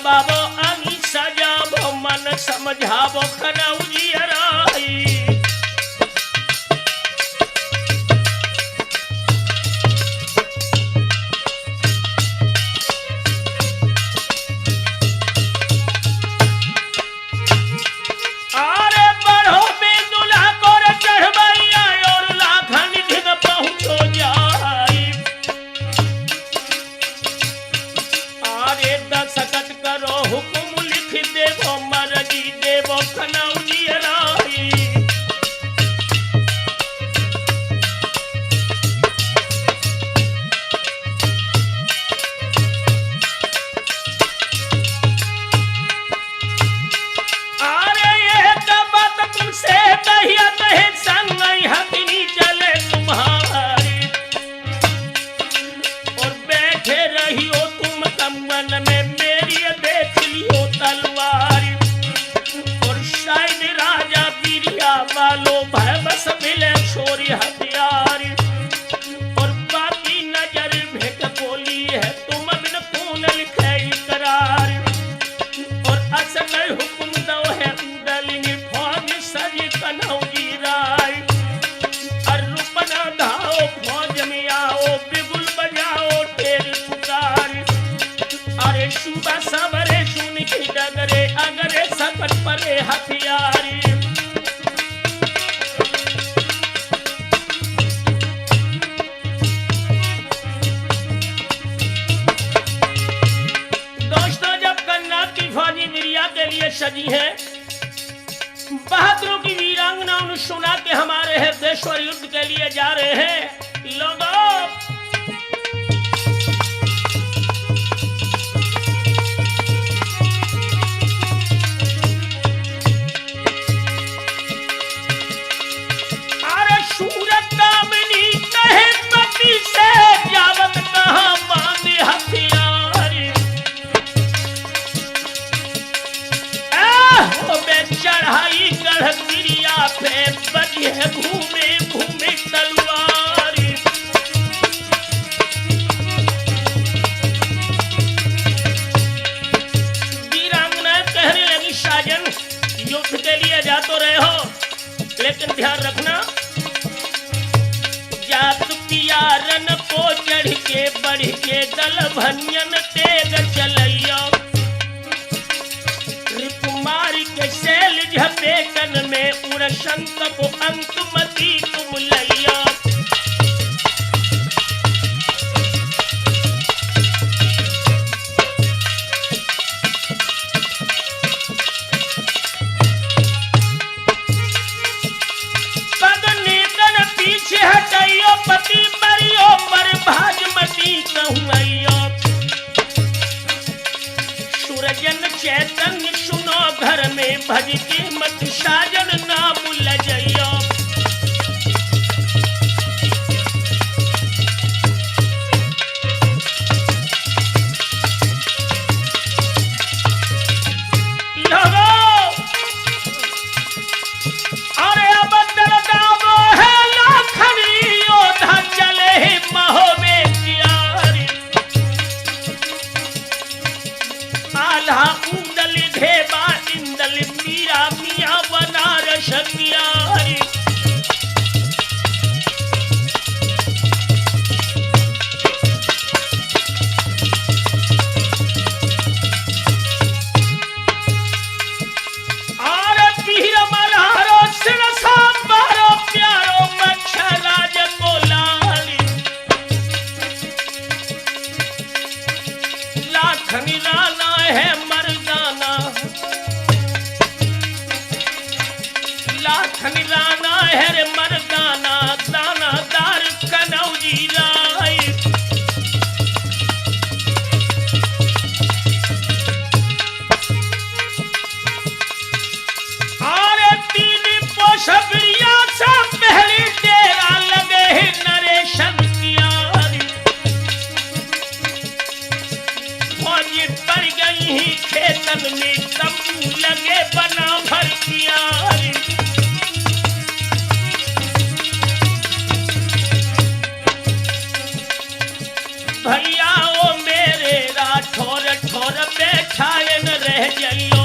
बाबो अंगी सजाबो, मन समझाबो खनौजी राई। आरे बढ़ो बेदुला को चढ़बैया, और लाखन ढिग पहुंचो जाई। आरे दस्तखत करो, हुकुम लिख देवो, मर्जी देवो खनौजी राई। अरे ये बात तुमसे कहिया कहे संग हकनी चले तुम्हारी, और बैठे रहियो तुम कमन में, मेरी देख लियो तलवार। और शायद सुबह सवरे सुन की डगरे अगरे सकट परे हथियारी। दोस्तों जब कन्नौज की फौजी वीरिया के लिए सजी है, बहादुरों की वीरांगनाओं ने सुना कि हमारे हृदयेश्वर युद्ध के लिए जा रहे हैं। लोगों अरे सूरत कामिनी कहे पति से जावत कहां बांधे हथियार। चढ़ाई गढ़ गिरिया पे बजे घूमे घूमे तलवार। वीरांगना कहने लगी साजन युद्ध के लिए जा तो रहे हो, लेकिन ध्यान रखना जात पियारन को चढ़ के बढ़ के दल भनियन तेज चलैया। मारी के शैल झपेटन में उड़शंक को अंतमती तुम लैया। पगनेतन पीछे हटाइयो पति मरियो मर भाजमती कहूँइयो। सूरजन चैतन्य सुनो घर में भज के मत साजन नाम लजइयो। अरे अबदल दामो है लाखनी योद्धा चले महो में प्यारी। आल्हा उदल ढेबा इंदल मीरा मिया बनारस प्यारी। आर पीर मल्हारो सिरसा बारो प्यारो मक्ष राज को लाली। लाखनी राना है मर्दाना, लाखनी राना है रे मर्दाना दाना दार कनौजी राय। आरे तीन पोषबिया से पहली डेरा लगे ही नरेशन कियारी। फौजी पड़ गई ही खेतन में तंबू लगे बना भर कियारी। भैया ओ मेरे राठौर ठौर बैठाए न रह जाइयो।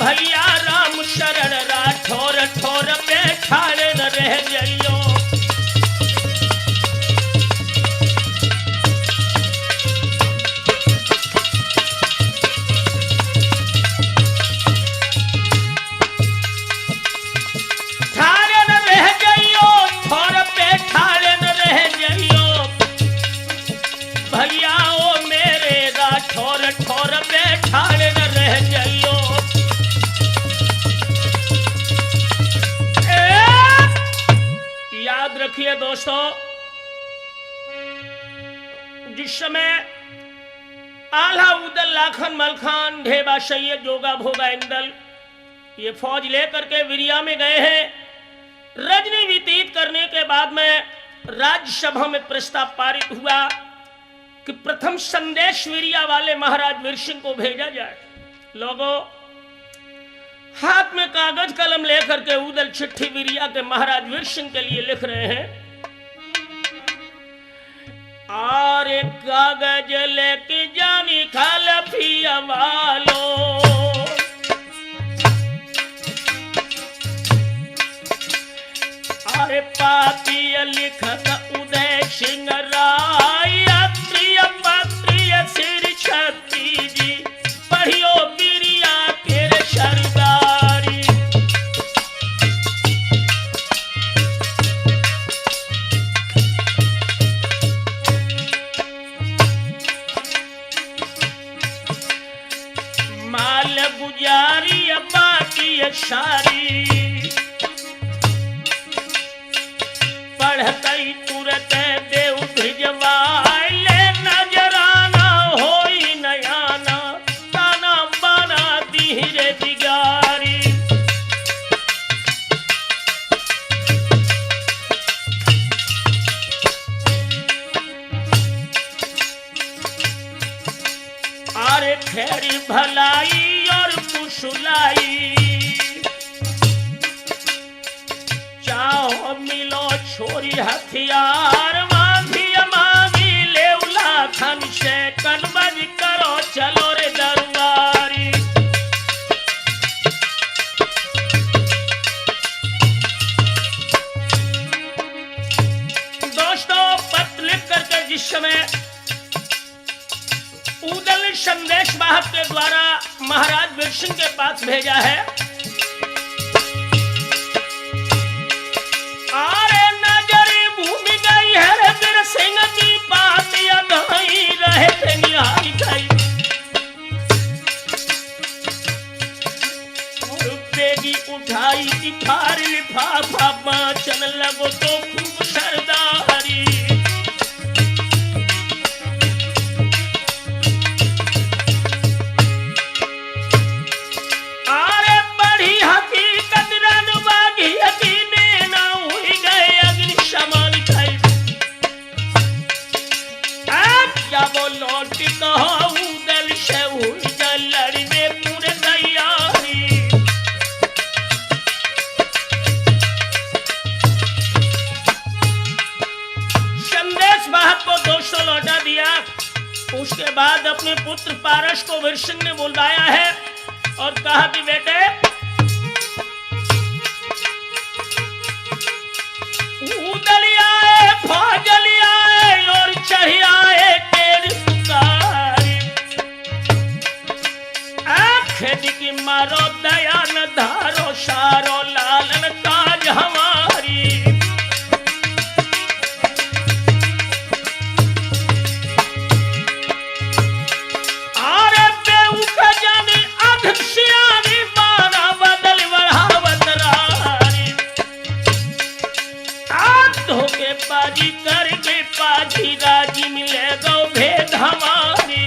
भैया राम शरण राठौर ठौर बैठाए न रह जाइयो। ठाड़े न रह जाइयो ठौर बैठाए न रह जाइयो। भैया ओ मेरे राठौर ठौर बैठाए न रह जाइयो। याद रखिए दोस्तों, जिस समय आल्हा उदल लाखन मलखान ढेबा सैयद जोगा भोगा इंदल ये फौज लेकर के वीरिया में गए हैं। रजनी व्यतीत करने के बाद में राज्यसभा में प्रस्ताव पारित हुआ कि प्रथम संदेश वीरिया वाले महाराज वीर सिंह को भेजा जाए। लोगों हाथ में कागज कलम लेकर के उदल चिट्ठी वीरिया के महाराज वीर सिंह के लिए लिख रहे हैं। आरे कागज लेके जानी खाल पिया वालो। अरे पापी लिखत उदय सिंह राय प्रिय पत्रिय सिर पुजारी अब्बा की सारी पढ़तई तुरत देव भिजवाले नजराना होई नयाना ताना बाना धीरे दिगारी अरे खैरी भलाई और कुशलाई चाहो मिलो छोरी हथियार मांगी मांगी लेवला खन से कनबज करो चलो रे दरबारी दोस्तों पत्र लिख करके जिस समय उदल संदेश वाहक के द्वारा महाराज वीर सिंह के पास भेजा है। आरे नजरी भूमि गई है रे वीर सिंह की बात अधाई रहे थे निहारी गई और बेगी उठाई इफार लिफाफा बाँचन लगो तो खूब सरदारी लौटा दिया। उसके बाद अपने पुत्र पारस को वीर सिंह ने बुलाया है और कहा कि बेटे उदलियाए फौजलियाए और चढ़ियाए तेरी पुकारी आँखें की मारो दया न धारो सारो लालन ताज हमारी पाजी करके पाजी राजी मिले गो भेद हमारी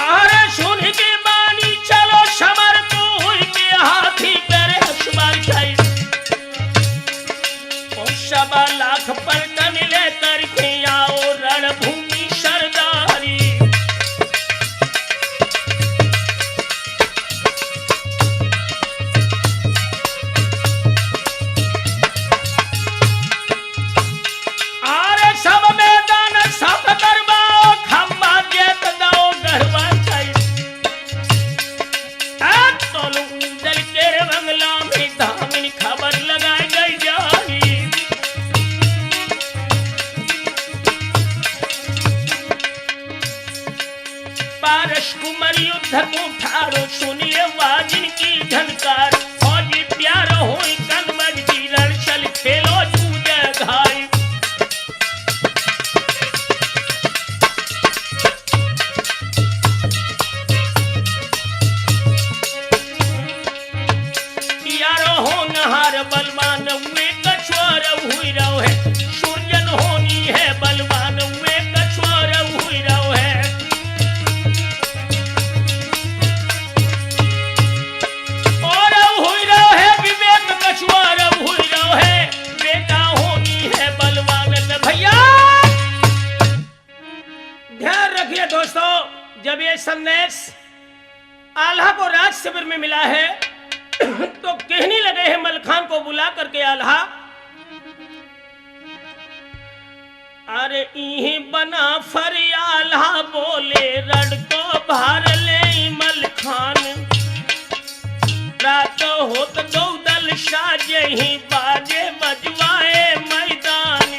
आरे सुन के बानी चलो समर को हुई के हाथी करे हसुमार खाई और 1.25 लाख पर मिले करके आओ रणभूमि सरदारी आरे सब मैदान सब करवाओ खम्बा जेत दो गढ़वा चाहिए तो उदल के बंगला में धामिन खबर लगाई गई जाही पारस कुमार युद्ध को ठारो सुन ले वाजिन की झनकार फौजी प्यार होई कनबज की रणछल खेलो जूझे घाई यारो हो नहार बलवान हुए कछुआर हुई रहो है सूर्यन होनी है बलवान हुए कछुआर हुई रहो है दोस्तों जब ये संदेश आल्हा को राज शिविर में मिला है तो कहने लगे हैं मलखान को बुला करके आल्हा अरे इही बना फरी आल्हा बोले रड को भार ले मलखान रात होत दो दल साजे ही बाजे बजवाए मैदान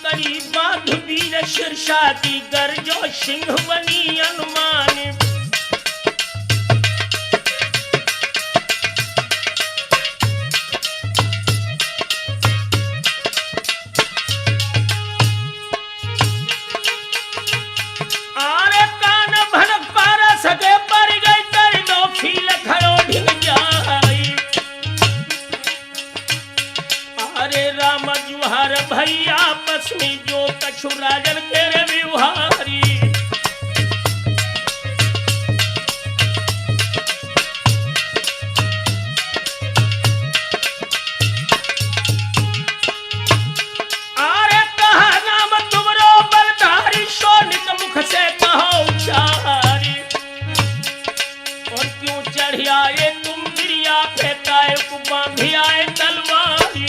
करी बांध वीर शीर्षाती गरजो सिंह बनी अनुमान। आरे कान भनक पारा सके पर गई कर दो फील खड़ो ढिग जाई। अरे राम जुहार भैया आपस में जो कछु राजन तेरे व्यवहारी। अरे कहा नाम तुमरो बलधारी सोनिक मुख से कहो उचारी। और क्यों चढ़ आए तुम गिरिया फेंकाए बांधी आए तलवारी।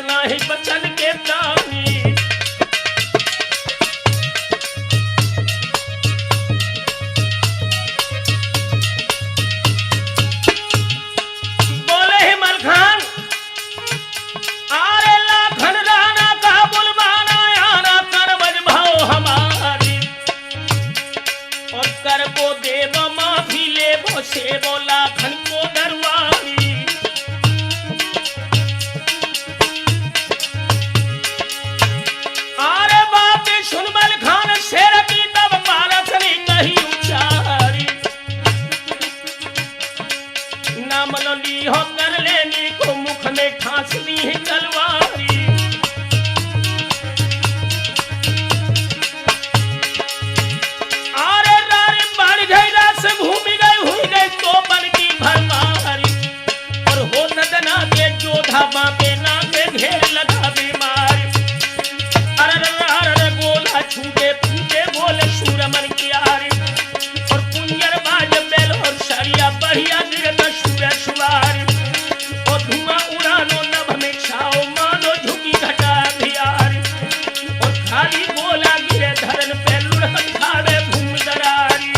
नहीं बचन के प्राणी। बोले हिमल खान आरे लाखन राणा का बुलवाना आना कर भाव हमारी। और कर वो देव माफी ले वो से वो लाखन को दरबारी। सुनबल खान शेर की तब पारस ने कही उचारी। नाम ली हो कर लेनी को मुख में ठांस दी है तलवारी। आरे रारी बाढ़ गई रास घूमी गई हुई गई तो बन की भरमारी। और हो नदना के जोधा बापे ना के घेर लगा बीमारी। छूटे फूटे बोले सूरमन की आरी। और पुंजर बाज बेल और सरिया बढ़िया गिरता सूर्य सुवारी। और धुआं उड़ानो नभ में छाओ मानो झुकी घटा भियारी। और खाली बोला गिरे धरन पे लुढ़कन खावे भूम दरारी।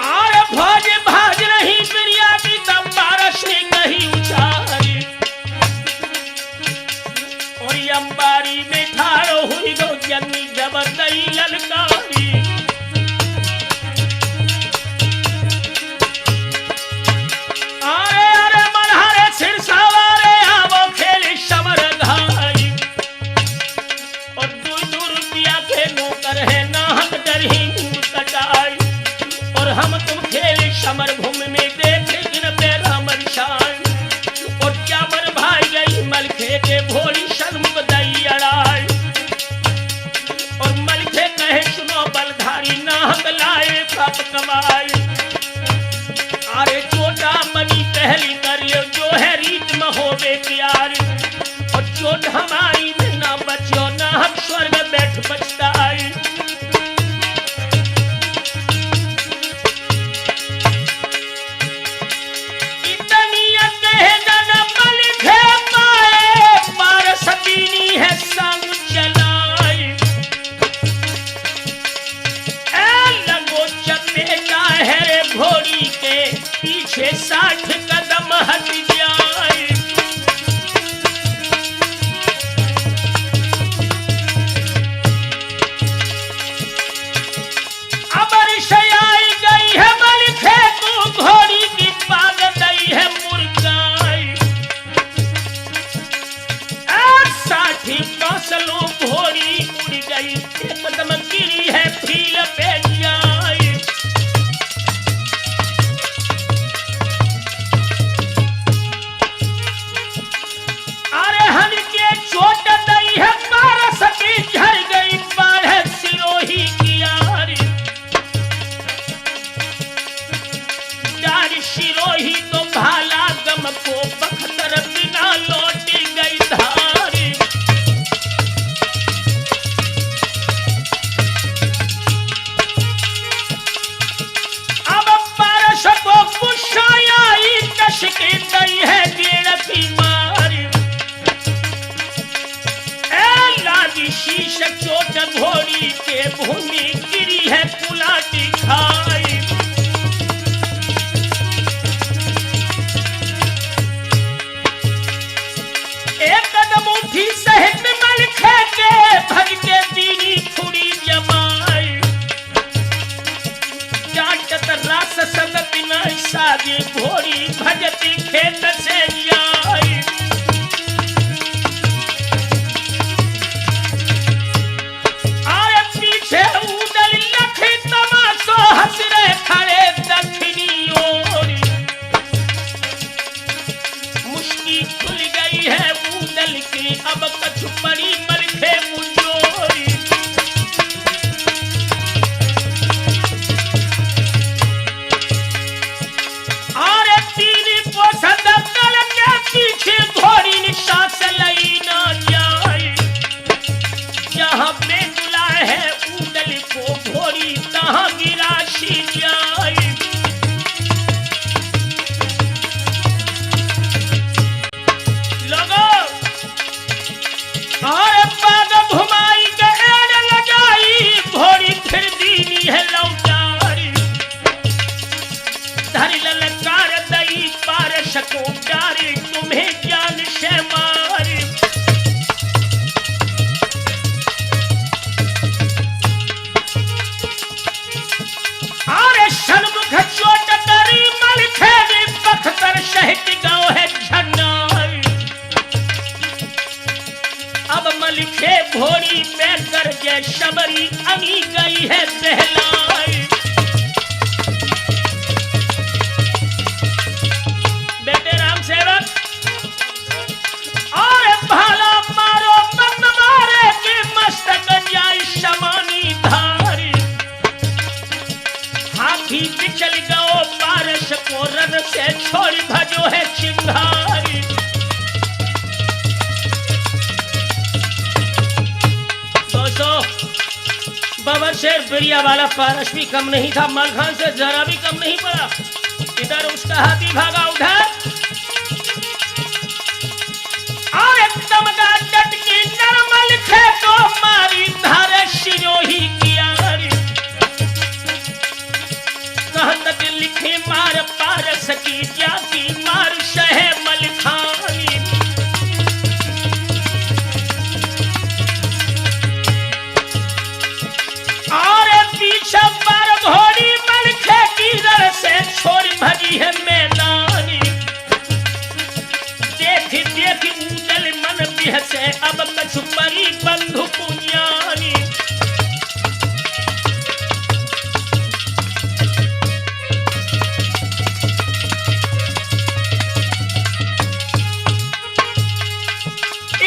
आरे भाज भाज नहीं प्रिया की तब पारस ने कही उचारी। और अंबारी में ठाड़ो हुई गो जन्नी जबरदई ललकारी। आरे अरे मल्हारे सिर सवारे आवो खेली समर घाई। और दूर दूर रुपया के नौकर है नाहक डरही कटाई। और हम तुम खेले समर भूमि में देखे जिन पे रामर शान। और क्या बर भाई गई मलखे के भोली शर्मुख दई अड़ाई। और मलखे कहे सुनो बलधारी नाहक लाए पाप कमाई। अरे चोटा मनी पहली करियो जो है रीत में होवे प्यारी। और चोट हमारी में ना बचियो नाहक स्वर्ग बैठ बचताई। है संग चलाई। लगो चपेटा है रे घोड़ी के पीछे 60 कदम हट जाए। अबर आई गई है मलखे तू घोड़ी की पाग दई है मुर्गाई। 60 कौसलों घोड़ी उड़ गई एकदम गिरी है फील पे जाई। अरे हन के चोट दई है पारस की झड़ गई बाढ़ सिरोही की यारी। डारी सिरोही तो भाला गम को बख्तर बिना लौटी गई धारी। सागे घोड़ी भजती खेत से जाई। आए पीछे उदल लखी तमाशो हंस रहे खड़े दक्षिणी ओर। मुश्की खुल गई है उदल की अब कछु पड़ी मलखे मुंजोरी। पीछे घोड़ी निशा से लई ना जाए। जहां बेगुला है उदल को घोड़ी तहां गिराशी जाए। लोगो और पाग घुमाई के एड़ लगाई घोड़ी फिर दीनी है लौटारी। धरी ललकार दई पारस को डारी तुम्हें जान से मारी। आरे सन्मुख चोट करी मलखे भी पखतर सहित गाँव है झन्नाई। अब मलखे घोड़ी पे कर जय शबरी अनी गई है बहलाई। बेटे राम सेवक और भाला मारो बंद मारे के मस्तक जाई शमानी धारी। हाथी पिछल गओ पारस को रन से छोड़ी भजो है चिंगारी। दोस्तों बाबर शेर बिरिया वाला पारस भी कम नहीं था, मलखान से जरा भी कम नहीं पड़ा। इधर उसका हाथी भागा उधर और एकदम डट की नरमल खे तो मारी धारे शिरोही कियारी। कहत लिखे मार पारस की जाती मार शहे मलखानी। और पीछे पर घोड़ी मलखे की दर से छोड़ी भजी है मैदानी। देखी देखी उदल मन बिहसे अब कछु परी बंधु पुण्यानी।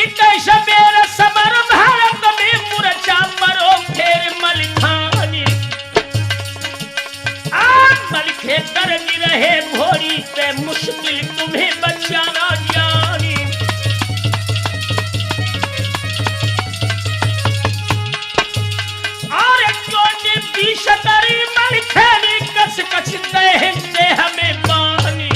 इतै सबेर सबर भारत में मुरचा परो फेर मलखानी। मलखे करनी रहे घोड़ी पे मुश्किल तुम्हें बचाना जानी। और चोटी बीस करी मलखे ने कस कस दे हमें पानी।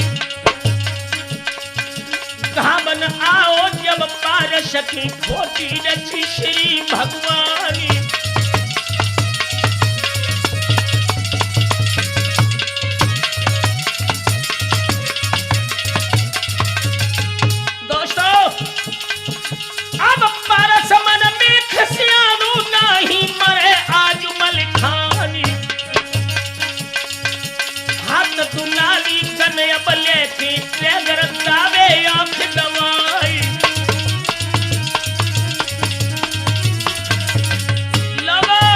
घावन आओ जब पारस की खोटी रची श्री भगवानी। अब पारस मन में खसियानु नहीं मरे आज मलखानी। हाथ दुलाली कन अब लेके तेगर दावे आंख दवाई। लगा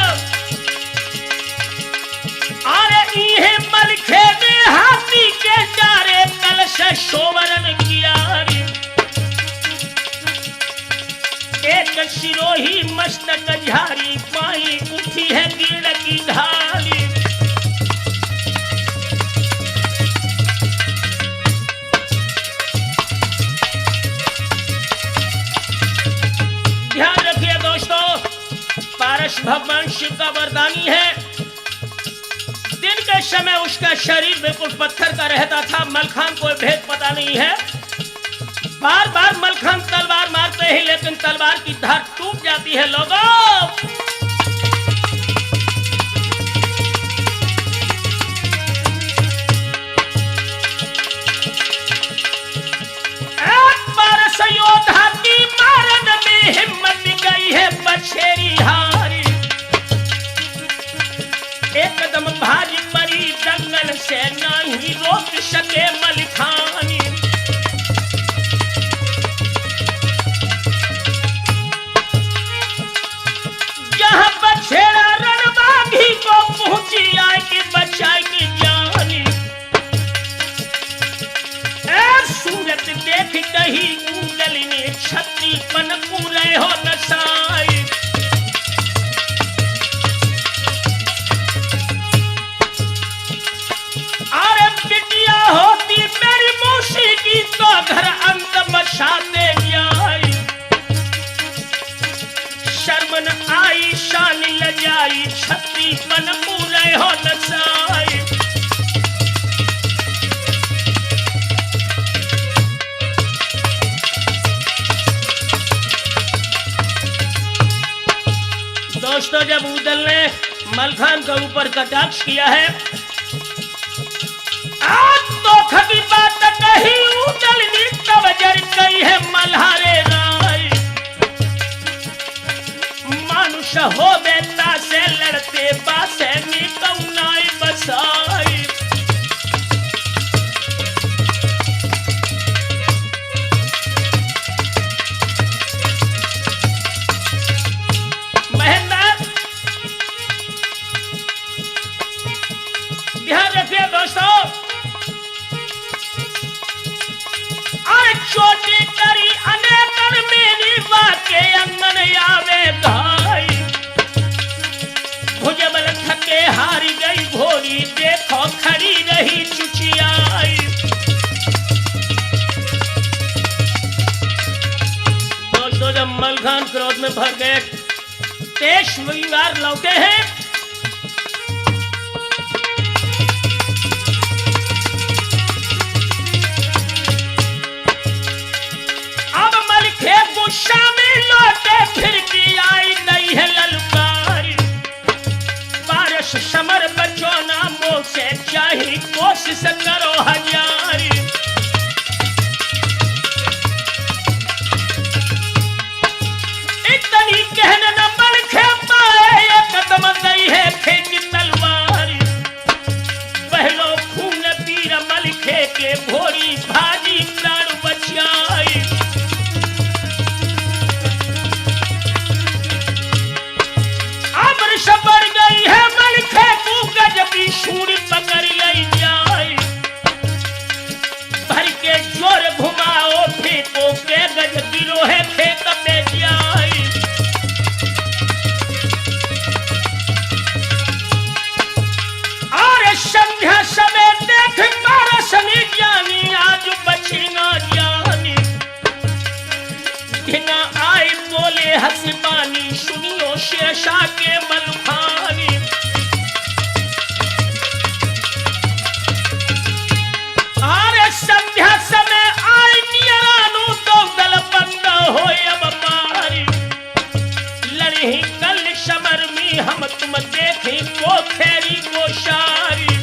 अरे इहे मलखे में हाथी के चारे कलश शोभन कियारी। एक शिरोही मस्तक झारी पाई उठी है गिर की धारी। ध्यान रखिए दोस्तों, पारस भगवान शिव का वरदानी है। दिन के समय उसका शरीर बिल्कुल पत्थर का रहता था। मलखान को भेद पता नहीं है। बार बार मलखान तलवार मारते हैं लेकिन तलवार की धार टूट जाती है। लोगों एक बार योद्धा की मारन में हिम्मत गई है बछेरी हारी। एकदम भारी परी दंगल से नहीं रोक सके मलिखानी। जहां बछेड़ा रणबागी को पहुंची आए कि बचाए की जानी। सूरत देख कही उंगल ने छत्री पन पूरे हो नसाई। अरे बिटिया होती मेरी मौसी की तो घर अंत बसाते जाई। शर्म न आई शान लजाई छत्री पन पूरे हो नसाई। दोस्तों, जब उदल ने मलखान के ऊपर कटाक्ष किया है, आज तो खगी बात कही उदल ने तवजर कही है मल्हारे राय। मानुष हो बेटा से लड़ते बासे निकौनाई बसाई। ध्यान रखिए दोस्तों, अरे छोटी करी अनेकन मेरी बाके अंगन आवे घाई। भुजबल थके हारी गई घोड़ी देखो खड़ी रही चुचियाई। दोस्तों, जब मलखान क्रोध में भर गए तेज विंगार लौटे हैं। गुस्सा में लौटे फिर भी आई नहीं है ललकारी। बारिश समर बचो नामों से चाही कोशिश करो हजारी। इतनी कहने न बल खे पाए ये कदम गई है फेंकी तलवारी। पहलो खून पीर मलिखे के भोरी भाजी प्राण बचाई। बढ़ गई है मलिखे को गजबी शूर पकड़ लई जाए। भर के जोर घुमाओ फेंको के गज गिरो है खेत में जाए। और संध्या समय देख पारसनी जानी आज बची ना जानी। धिना आई बोले हसीबानी सुनियो शेषा के मलखानी। अरे संध्या समय आई नियरानू तो दल बंद हो अब मारी। लड़ी कल समर में हम तुम देखी वो फेरी वो शारी।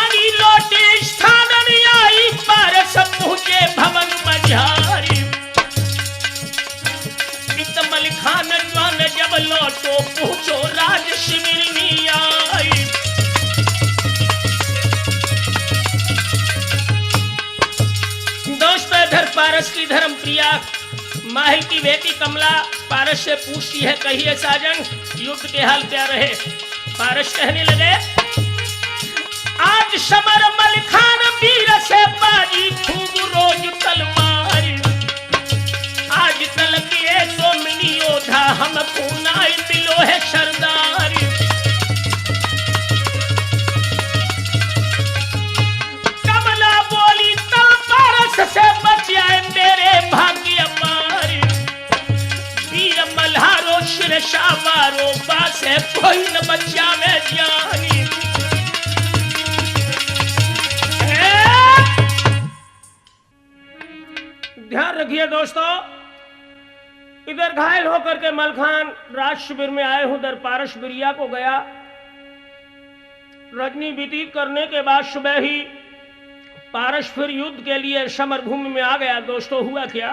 अनी लोटी स्थान आई पारस पहुंचे भवन मझारी। इत मलिखान जवान जब लौटो पहुंचो राज शिविर में आई। दोस्तों, इधर पारस की धर्म प्रिया माहिल की बेटी कमला पारस से पूछती है, कहिए साजन युद्ध के हाल क्या रहे। पारस कहने लगे, आज समर मलखान वीर से बाजी खूब रोज तलवारी। आज तल के तो मिनी योद्धा हम पुनाई मिलो है सरदारी। कमला बोली तल पारस से बचाए मेरे भाग्य मारी। वीर मल्हारो शिरसा मारो बासे कोई न बचावे जानी। ध्यान रखिए दोस्तों, इधर घायल होकर के मलखान राज शिविर में आए उधर पारस बिरिया को गया। रजनी व्यतीत करने के बाद सुबह ही पारस फिर युद्ध के लिए समर भूमि में आ गया। दोस्तों, हुआ क्या,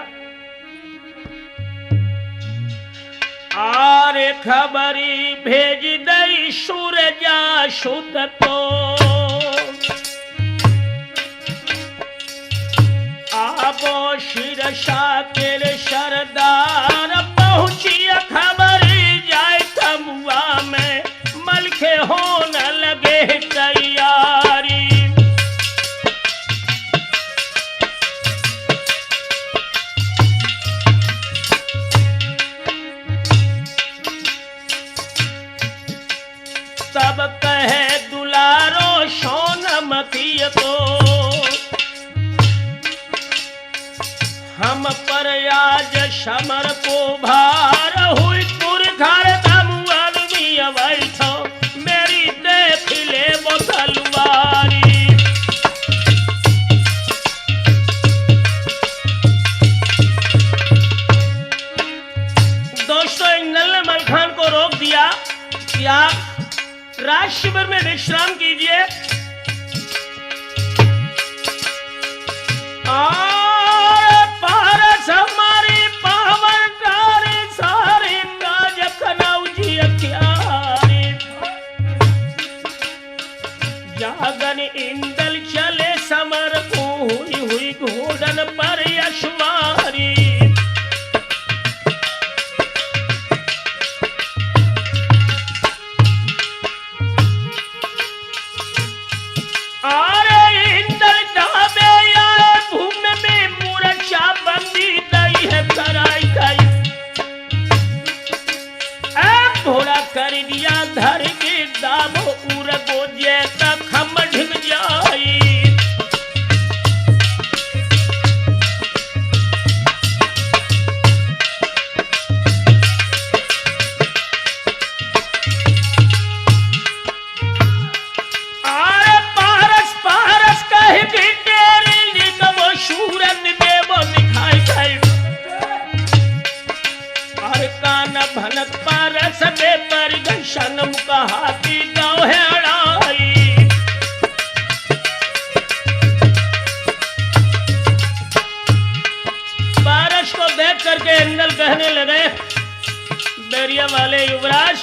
आरे खबरी भेज दई सूरजा सुत को आबो शिरसा के सरदार पहुंची खबरी जाए तमुआ में मलखे होने लगे तैयारी तब कहे दुलारो सोनमती को हम पर आज समर को भार हुई तुर घर तमुअन में बैठो मेरी देख ले वो तलवारी दोस्तों इंदल ने मलखान को रोक दिया कि आप राज शिविर में विश्राम कीजिए और पारस हमारी पावन तारी सारी काज कनौजी अख्यारी जागन इंदल चले समर को हुई हुई घोड़न पर यशवारी कर दिया धर के दामो उर को जैसा खम ढिग जाई आरे पारस पारस कह के तेरे निकमो शूरन देवो दिखाई खाई अरे कान भनक पारस दे शनम का हाथी गाँव है अड़ाई पारस को देख करके इंदल कहने लगे बैरिया वाले युवराज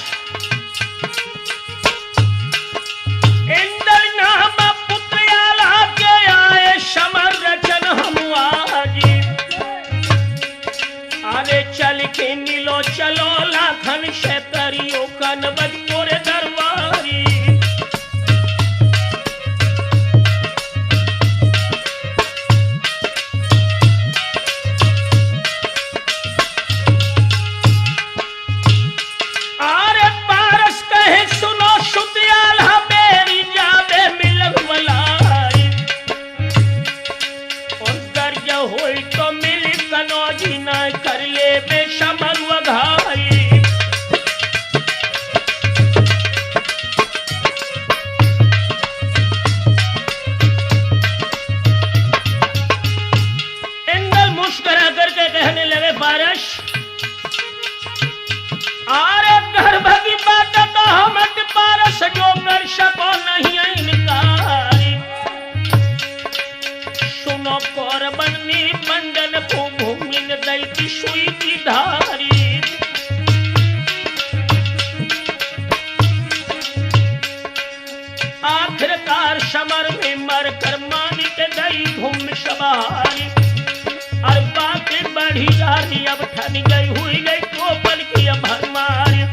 इंदल नाम पुत्रियाला के आए समर रचन हम आजी आरे चल के नीलो चलो लाखन शेतरियो कनबज तोरे दरबारी आरे पारस कहे सुनो सुतियाल मेरी जावे मिलन वलाई और गर्ज होई तो मिली कनौजी ना कर ले बेशमर वघाई कहने लगे पारस आरे गर्भ की बात तो हम पारस जो कर सको नहीं इनकारी सुनो कौरबनी बंधन को भूमि दल की सुई की धारी आखिरकार समर में मर कर मानिक गई भूमि सवारी और बातें बढ़ी जा रही अब ठन गई हुई गई कोपल की भरमारी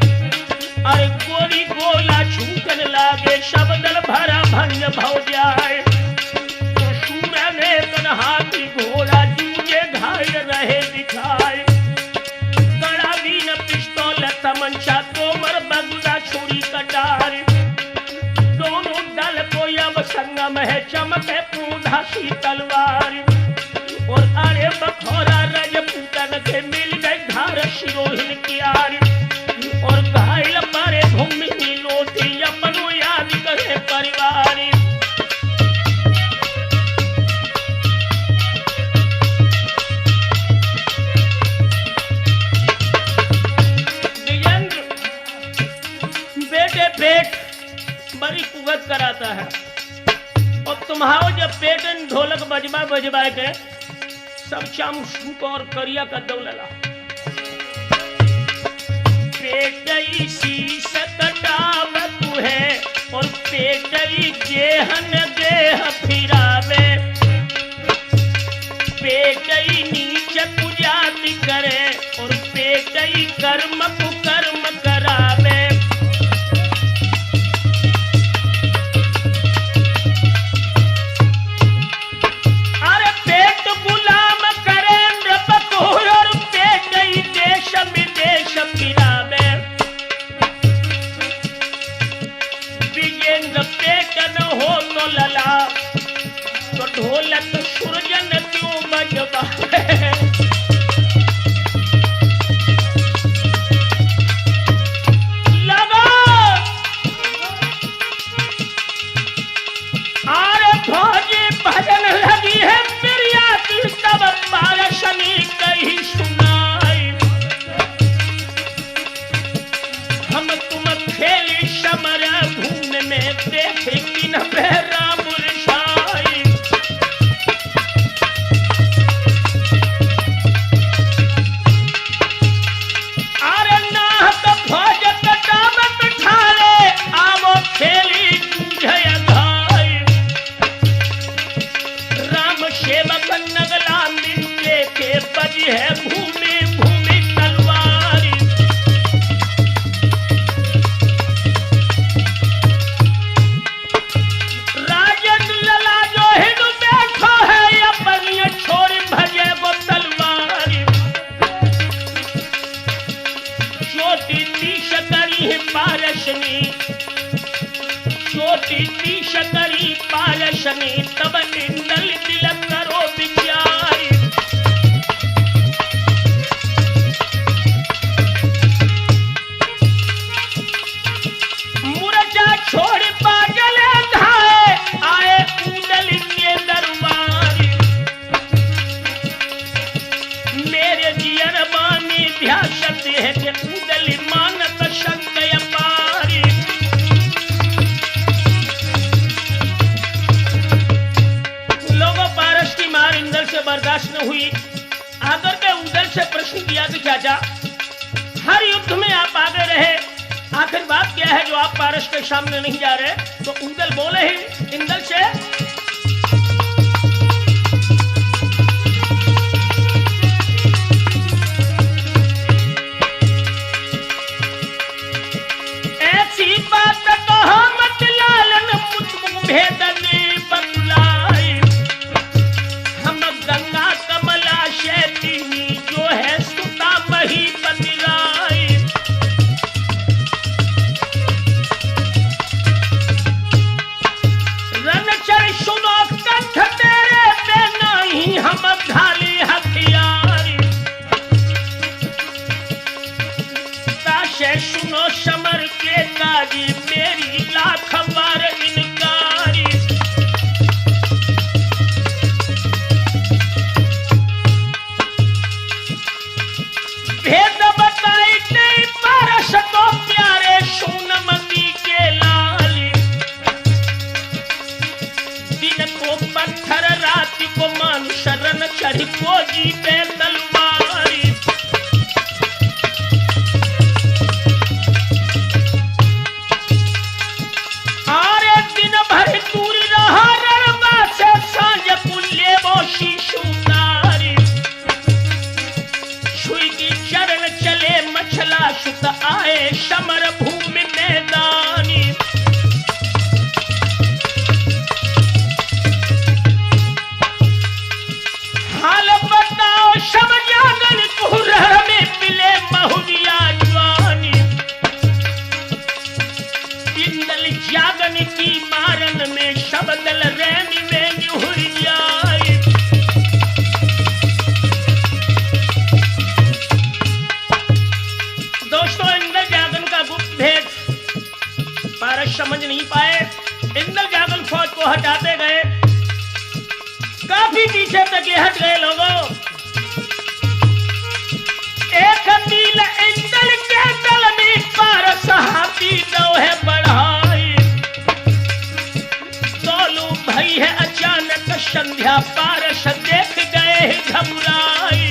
और गोली गोला छूटन लागे शब्दल भरा भंग भव जाए तो सूर्य ने तन हाथी घोड़ा जूझे घायल रहे दिखाए कड़ा बीन पिस्तौल तमंचा तोमर बगुला छुरी कटार दोनों दल को अब संगम है चमके पूधा सी तलवार और अरे बखोरा रजपूतन के मिल गई धार शिरोहिन की आरी और घायल मारे भूमि लोटी अपनो याद करे परिवारी विजेंद्र बेटे पेट बड़ी कुवत कराता है और तुम्हारो जब पेटन ढोलक बजवा के सब चाम सूप और करिया का दौलला पेट पेटई शीस कटावत है और पेटई गेहन गेह फिरावे, पेटई नीच पुजाति करे और पेटई कर्म कुकर्म करावे। अरे पेट गुलाम करे नृपतुर और पेटई देश विदेश फिरावे। विजेंद्र पेट न हो तो लला तो ढोलक सुरजन क्यों बजवावे। भजन लगी है प्रियाती तब पारसनी कही सुनाई। हम तुम खेली समर भूमि में देखे कि न बहरा मुरझाई। अरे नाहक भजत डाबत ठाले आवो खेली जूझय सेवक नगला मिलते के बजी है भूमि भूमि तलवारी। राजन लला जो हिंदू बैठो है अपनी छोड़ी भजे वो तलवारी। छोटी तीस करी है पारसनी, छोटी तीस करी पारसनी तब निंदल तिलक करो विचारी। मुरझा छोड़ पागल धाए आए उदल के दरबारी। मेरे जियर मानी ध्यासत है कि उदल मानत शक्ति अपारी। इंदल से बर्दाश्त न हुई, आकर के उदल से प्रश्न किया कि चाचा हर युद्ध में आप आगे रहे, आखिर बात क्या है जो आप पारस के सामने नहीं जा रहे? तो उदल बोले ही इंदल से ऐसी बात तो मत लालन मुझ भेदने बतलाई। गंगा कमला शैलिनी जो है सुता मही बतिराई। रणचर सुनो कंठ तेरे पे नहीं हम ढाली हथियारी। ताशे सुनो समर के काजी मेरी लाख बार इनकारी। भेद बताई नहीं पारस तो प्यारे सोनमती के लाली। दिन को पत्थर रात को मान शरण चढ़ को जीते तलवारी। आरे दिन भर दूर रहा रणबा से सांझ पुल्ले वो शिशु नारी। चरण चले मछला सुत आए समर भूमि मैदानी। हाल बताओ सब जागल कुहर में पिले महुरिया जवानी। इंदल जागन की मारन में सब दल रैनी में निहुर जाए। दोस्तों इंदल जागन का गुप्त भेद पारस समझ नहीं पाए। इंदल जागन फौज को हटाते गए, काफी पीछे तक ये हट गए लोगों। एक तील इंदल के दल में पारस हाथी दो है बढ़ाई। दोनों भाई है अचानक संध्या पारस देख गए घबराई।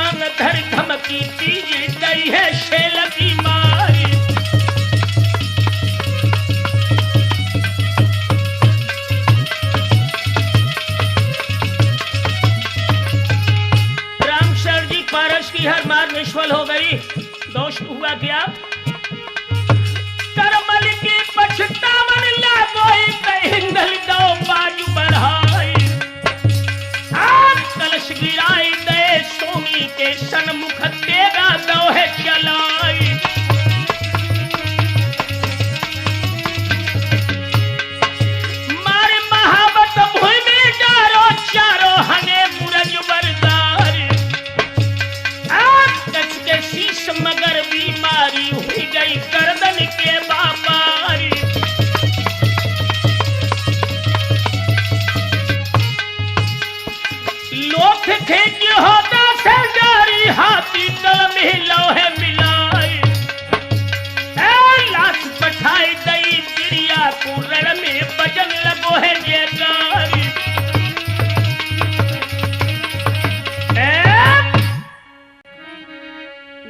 टांग धर धमकी तीज गई है शेल की मारी। रामशरण जी पारस की हर मार निष्फल हो गई। दोस्त हुआ क्या? करमल की पछतावन लागोई हिंगल दो बाजू बढ़ाई। कलश गिराई दे सोनी के सन्मुख तेरा दोहे चलाई। मारे महावत भूमि डारो चारो हने बुरज बरदारी। कच के शीश मगर बीमारी हुई गई गर्दन के बाबारी। लोथ खेच होता से जारी हाथी कलम हिलाओ है मिलाई। लाश पठाई दई चिड़िया को रण में बजन लगो है जयकारी।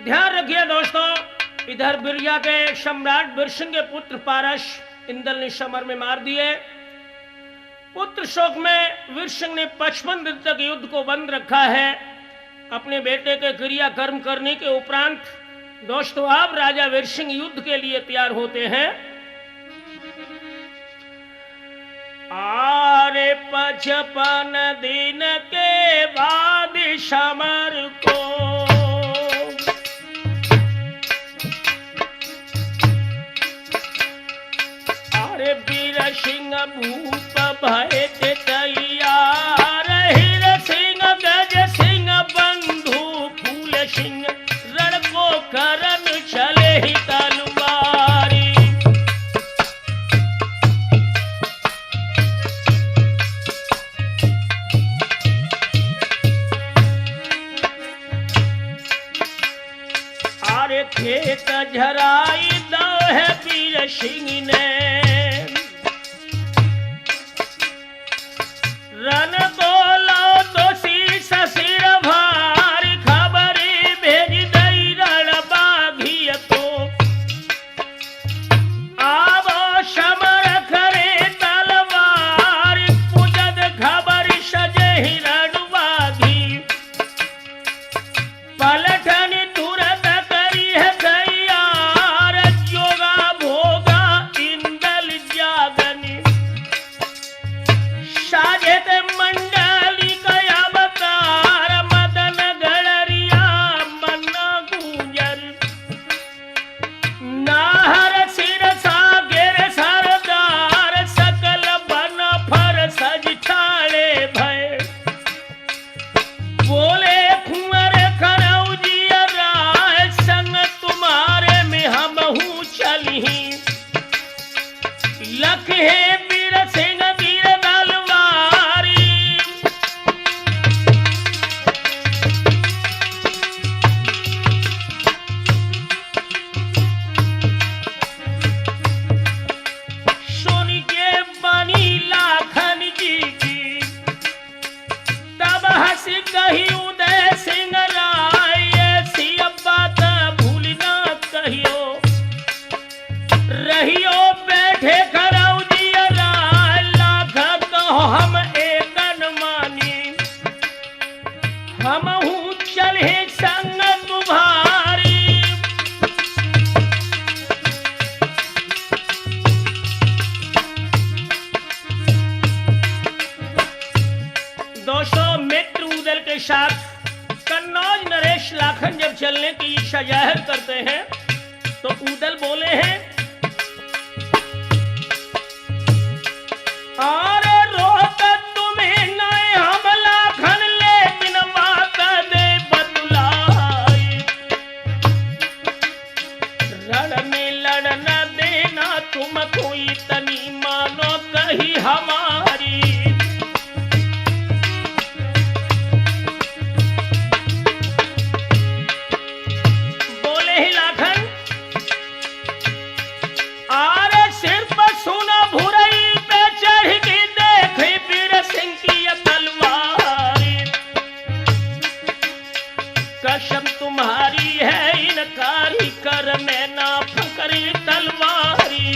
ध्यान रखिए दोस्तों, इधर बिरजा के सम्राट बिरसिंह के पुत्र पारस इंदल ने समर में मार दिए। पुत्र शोक में वीरसिंह ने 55 दिन तक युद्ध को बंद रखा है। अपने बेटे के क्रियाकर्म करने के उपरांत दोस्तों अब राजा वीरसिंह युद्ध के लिए तैयार होते हैं। आरे 55 दिन के बाद समर को वीरसिंह भूप भय तैयार। हीर सिंह गज सिंह बंधु फूल सिंह रण को करन चले ही तलवारी। आरे खेत झराई दो है वीरसिंह ने। रन बोलो तो शीश सिर भार खबरी भेज दई रण बाघिय तो। आवो समर करे तलवार पुजद खबर सजे ही रण बाघी। पलटन तुरंत करी है तैयार जोगा भोगा इंदल जागनी। साजत मंडली का अवतार मदन गड़रिया मन गुंजर। नाहर सिर सागर सरदार सकल बन फर सज ठाड़े भय। बोले कुंवर करौजी राय संग तुम्हारे में हम हूँ चली। लख है वीरसिंह वीर तलवारी। सुन के बनी लाखन जी की तब हंस कही उदय सिंह राय। ऐसी बात भूल ना कहियो रहियो बैठे करौजी राय। लाख कहो हम एकन मानी हम हूँ चले संग तुम्हारी। दोस्तों मित्र उदल के साथ कन्नौज नरेश लाखन जब चलने की इच्छा जाहिर करते हैं तो उदल बोले हैं और रोक तुम्हें नए हम लाखन लेकिन बात दे बतलाई। रण में लड़ना देना तुम कोई तनी मानो कही हमारी। बोले ही लाखन आरे सिर पर सुना भुरई पे चढ़ के कसम तुम्हारी है इनकारी कर मैं ना फकरी तलवारी।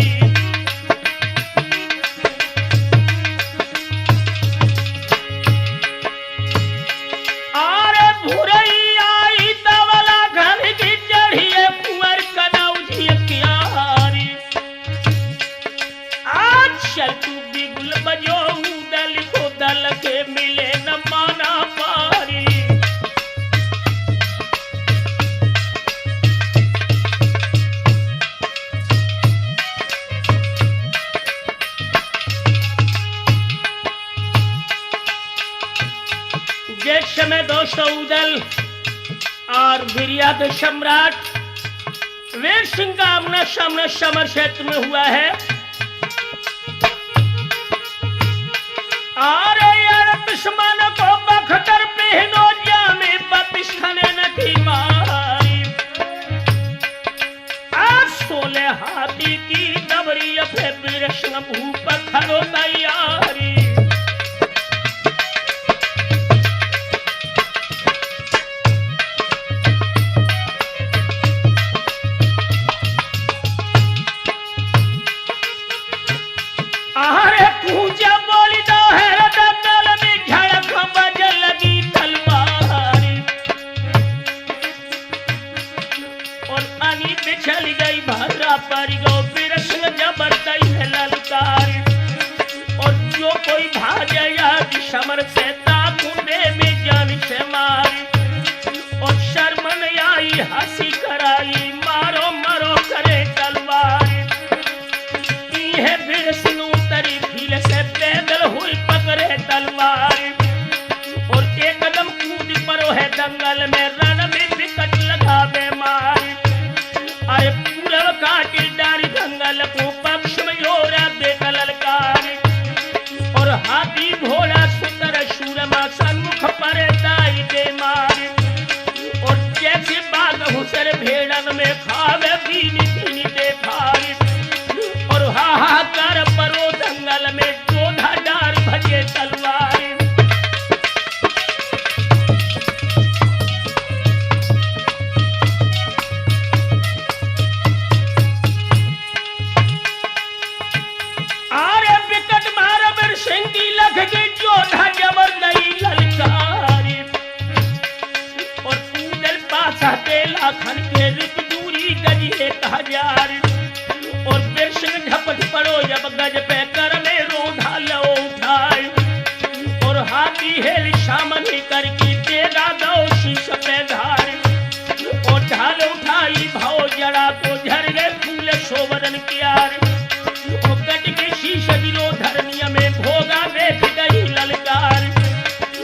आरे भुरई आई तवला घर की चढ़िए कुंवर कनौजी क्यारी। आज चल तू बिगुल बजो दल को दल के मिले न माना पारी। जिस समय दोस्तों उदल और वीरिया के सम्राट वीर सिंह का आमना सामना समर क्षेत्र में हुआ है। अरे यार दुश्मन को बख्तर पहनो जामे बतिशने न की मारी। आज 16 हाथी की डबरी अपने वीर सिंह भूप खड़ो तैयारी। चली गई भर्रा पर गो बिरस जबरदई है ललकारी। और जो कोई भागे याद समर से ताकुंडे में जान से मारी। और शर्मन आई हंसी कराई मारो मारो करे तलवारी। है बिरस तरी भील से पैदल हुई पकड़े तलवारी। और एक कदम कूद परो है दंगल में रण में विकट लगा बेमारी। अरे पूरब काटी डारी दंगल को पक्ष में योरा बेटा ललकारी। और हाथी घोड़ा सुंदर शूरमा सन्मुख पर दाई दे मारी। और जैसे बाग हुसर भेड़न में खावे पीनी पीनी दे भारी। और हाहाकार परो दंगल में जोधा डार भजे तलवारी। लाखन के रित दूरी गज 1000। और बिरसिंह झपट पड़ो जब गज पे कर में रोधा लो उठाए। और हाथी हेल सामने करके तेरा दो शीश पे धार। और ढाल उठाई भाव जड़ा तो झर गए फूल शोभरन क्यार। और कट के शीश दिलो धरनिया में भोगा बेच गई ललकार।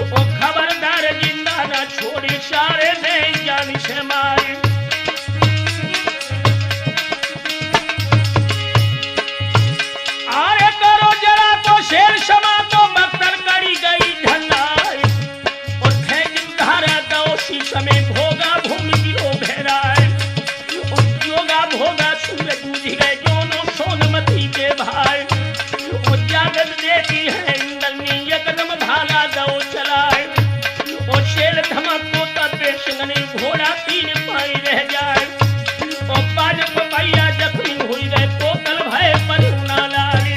और खबरदार जिंदा ना छोड़ी सारे में जान से मारी। आरे करो जरा तो शेर समा तो बख्तर कड़ी गई झंडाई। और खेज धारा दो शीश में भोगा भूमि गिरो भेराए। और योगा भोगा सूरज बुझ गए दोनों सोनमती के भाई। और जागत देती है इंद्रनी एकदम भाला दो चलाए। और शेर धमक को तबे सिंगनी घोड़ा 3 पाई रह जाए। और पाज पपैया जखनी हुई गए कोतल भय पर ना लाली।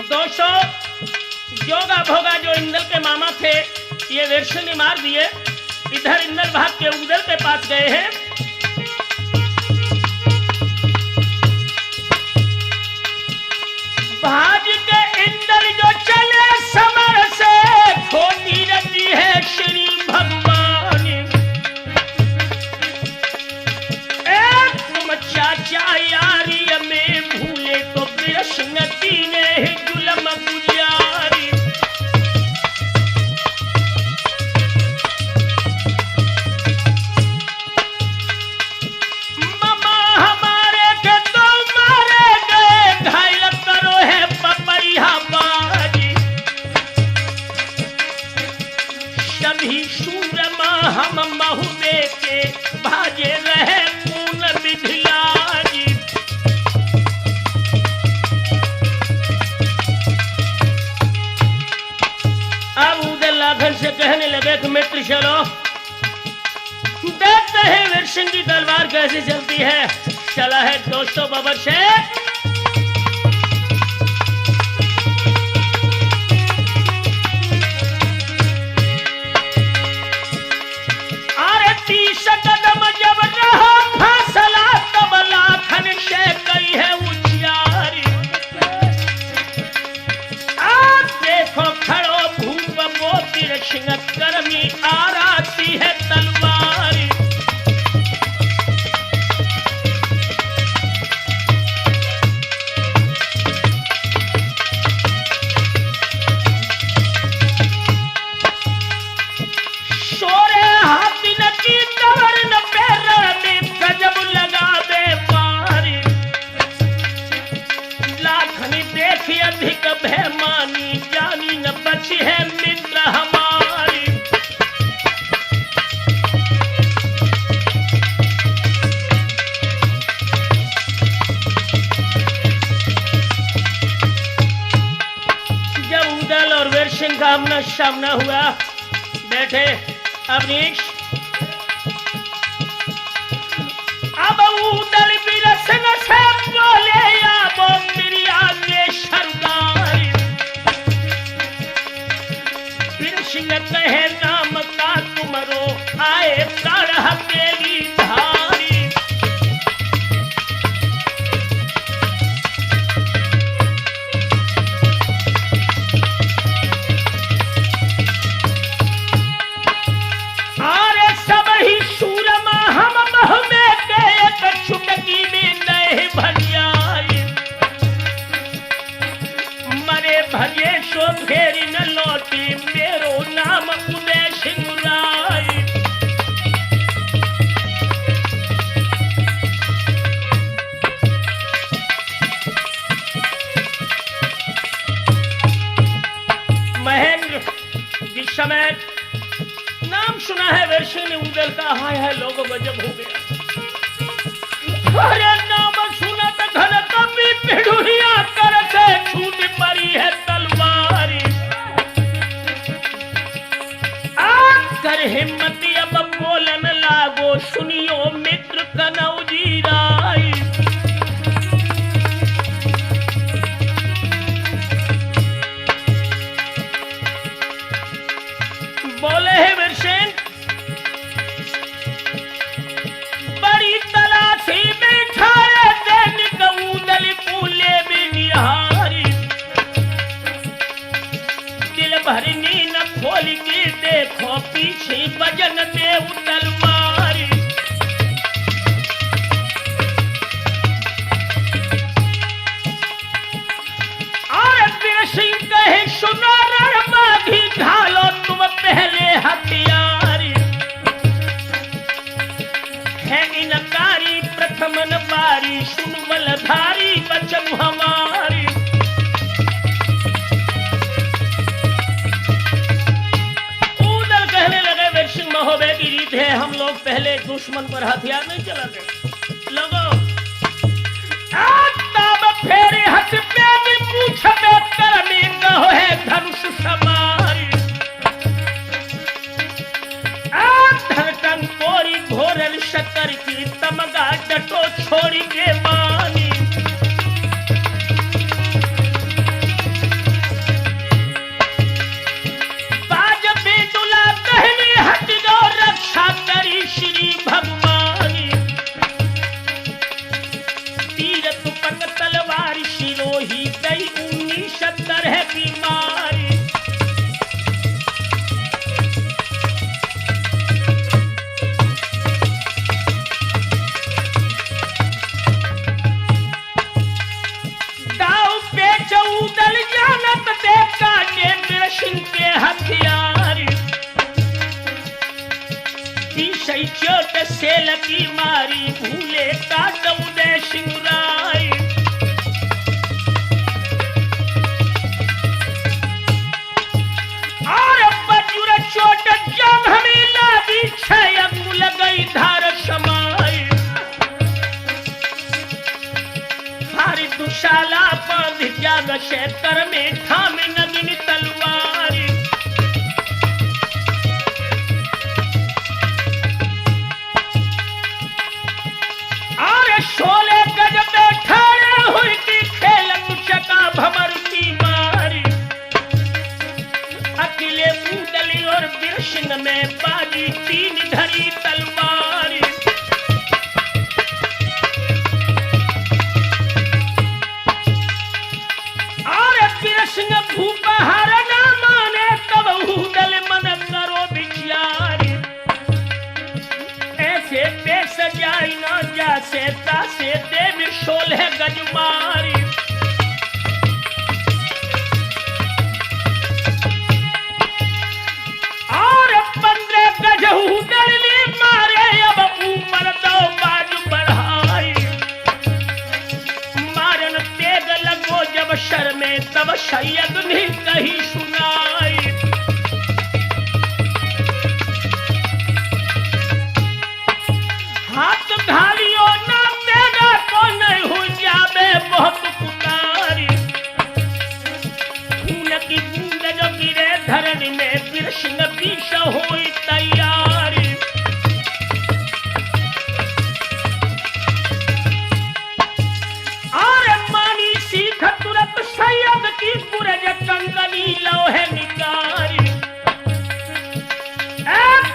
दोस्तों जोगा भोगा जो इंदल के मामा थे ये वीरसिंह ने मार दिए। इधर इंदल भाग के उदल के पास गए हैं। भाज के इंदल जो चले समर से खोती रहती है श्री भगवान। एक तुम चाचा यारी में भूले तो बिरसिंह ने ही जुलम गुजारी। मामा हमारे के तो मारे गए घायल करो है पपैया बाज। लगे कि मित्र चलो देखते हैं वीर सिंह की तलवार कैसे चलती है। चला है दोस्तों बबर शेख। अरे 30 कदम जब रहा फासला तब लाखन से कई है उजियारी। आप देखो खड़ो भूप मोती सिंह करमी आराती है तलवारी। अधिक बेमानी जानी न बची है मित्र हमारी। जब उदल और वीर सिंह का आमना सामना हुआ बैठे अवनीश। अब उदल वीर सिंह से बोले या वो मेरी आगे सरदारी। वीर सिंह कहे नाम का तुमरो आए प्राण हथेली धारी। अरे सब ही सूरमा हम मह में गए छुटकी में नहीं भरियाई। मरे भजे सो फेरी न लौटी मेरो नाम उदय सिंह राय। महेंद्र जिस समय नाम सुना है वीर सिंह ने उदल का हाय है लोगों गजब हो गया। अरे नाम सुना तो घर कभी पिढ़ुरिया कर से छूट पड़ी है तलवारी। कर हिम्मत अब बोलन लागो सुनियो मित्र कनौजी राय। बोले है वीर सिंह बड़ी तलाशी में ठाए दैनिक उदल कूले में निहारी। दिल भरनी न खोल के देखो पीछे वजन में उदल मारी। और वीर सिंह कहे सुनो रणबागी ढालो तुम पहले हथियारी। है इनकारी प्रथम न बारी सुन बलधारी बचन हमारी। उदल कहने लगे वीर सिंह महोबे की रीत है हम लोग पहले दुश्मन पर हथियार नहीं चलाते। लोगो तब फेरे हथ पे भी पूछ में करनी कहो है धनुष समारी। धड़कन कोरी घोरल शक्कर की तमगा डटो छोड़ी के मानी। बाज बेदुला कहनी हट गो रक्षा करी श्री भगवानी। तीर तुपक तलवार शिरोही गई 19 है बीमारी। उदल जानत देखा के वीर सिंह के हथियारी। सही चोट से लगी मारी भूले काट उदय सिंह राय। और बजुर चोट जब हमें लादी 6 अंगुल गई धार समाई। हारी दुशाला बांध जाग शेतर में थाम नगिन तलवारी। 16 गज मारी। और 15 गज उड़ली मारे, अब ऊपर दो बाजू बढ़ाई। मारन तेग लगो जब शर में, तब सैयद ने कही सुनाई। हाथ घालियो ना तेगा को नहीं हो जावे बहुत पुकारी। खून की बूंद जो गिरे धरनी में, फिर सिंह पीछे हुई तैयारी। और मानी सीख तुरंत सैयद की पुरज कंगनी लोहे निकारी।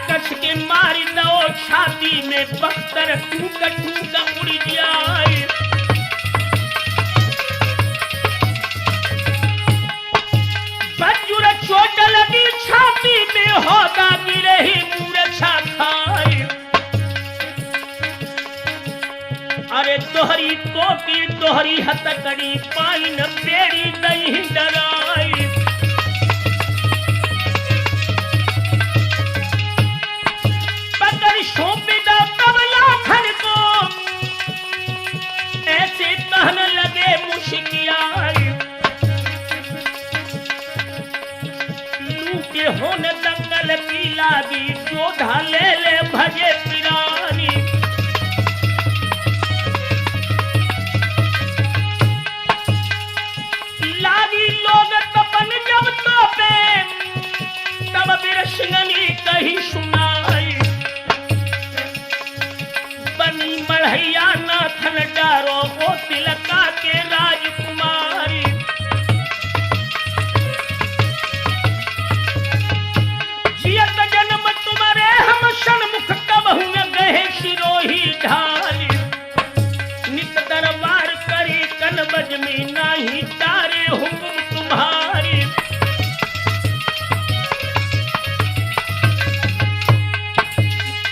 कस के मारी दो छाती में, बख्तर टूक टूक उड़ जाए। बजुर चोट लगी छाती में, होगा गिरे ही मूर्छा खाए। अरे दोहरी तोकी दोहरी हथकड़ी, पाई न पेड़ी नहीं डराई। सौंपी दो तबला खन को, ऐसे कहने लगे मुश्कियाई। लूटे होने दंगल की लागी, जोधा ले ले भजे पिरानी। लागी लोग तपन जब तोपे, तब बिरसिंगनी कही सुनाई। मढ़ैया नाथन डारो वो तिलका के राजकुमारी। जियत जन्म तुम्हारे हम सन्मुख, कबहु न गए सिरोही ढाली। नित दरबार करी कनबज में, नाही तारे हुक्म तुम्हारी।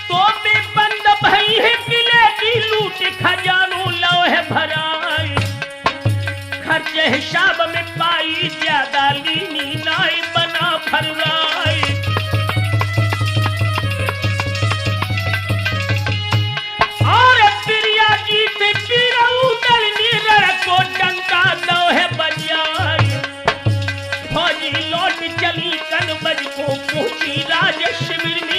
तो भी बंद भई है लूट खजानू लोहे भराई। खर्च हिसाब में पाई ज्यादा, लीनी नाई बना फरुलाई। और प्रिया जी से पीरऊ दलनी रण को डंका लोहे बजाई। फौजी लौट चली कनबज को, पहुंची राज शिविर में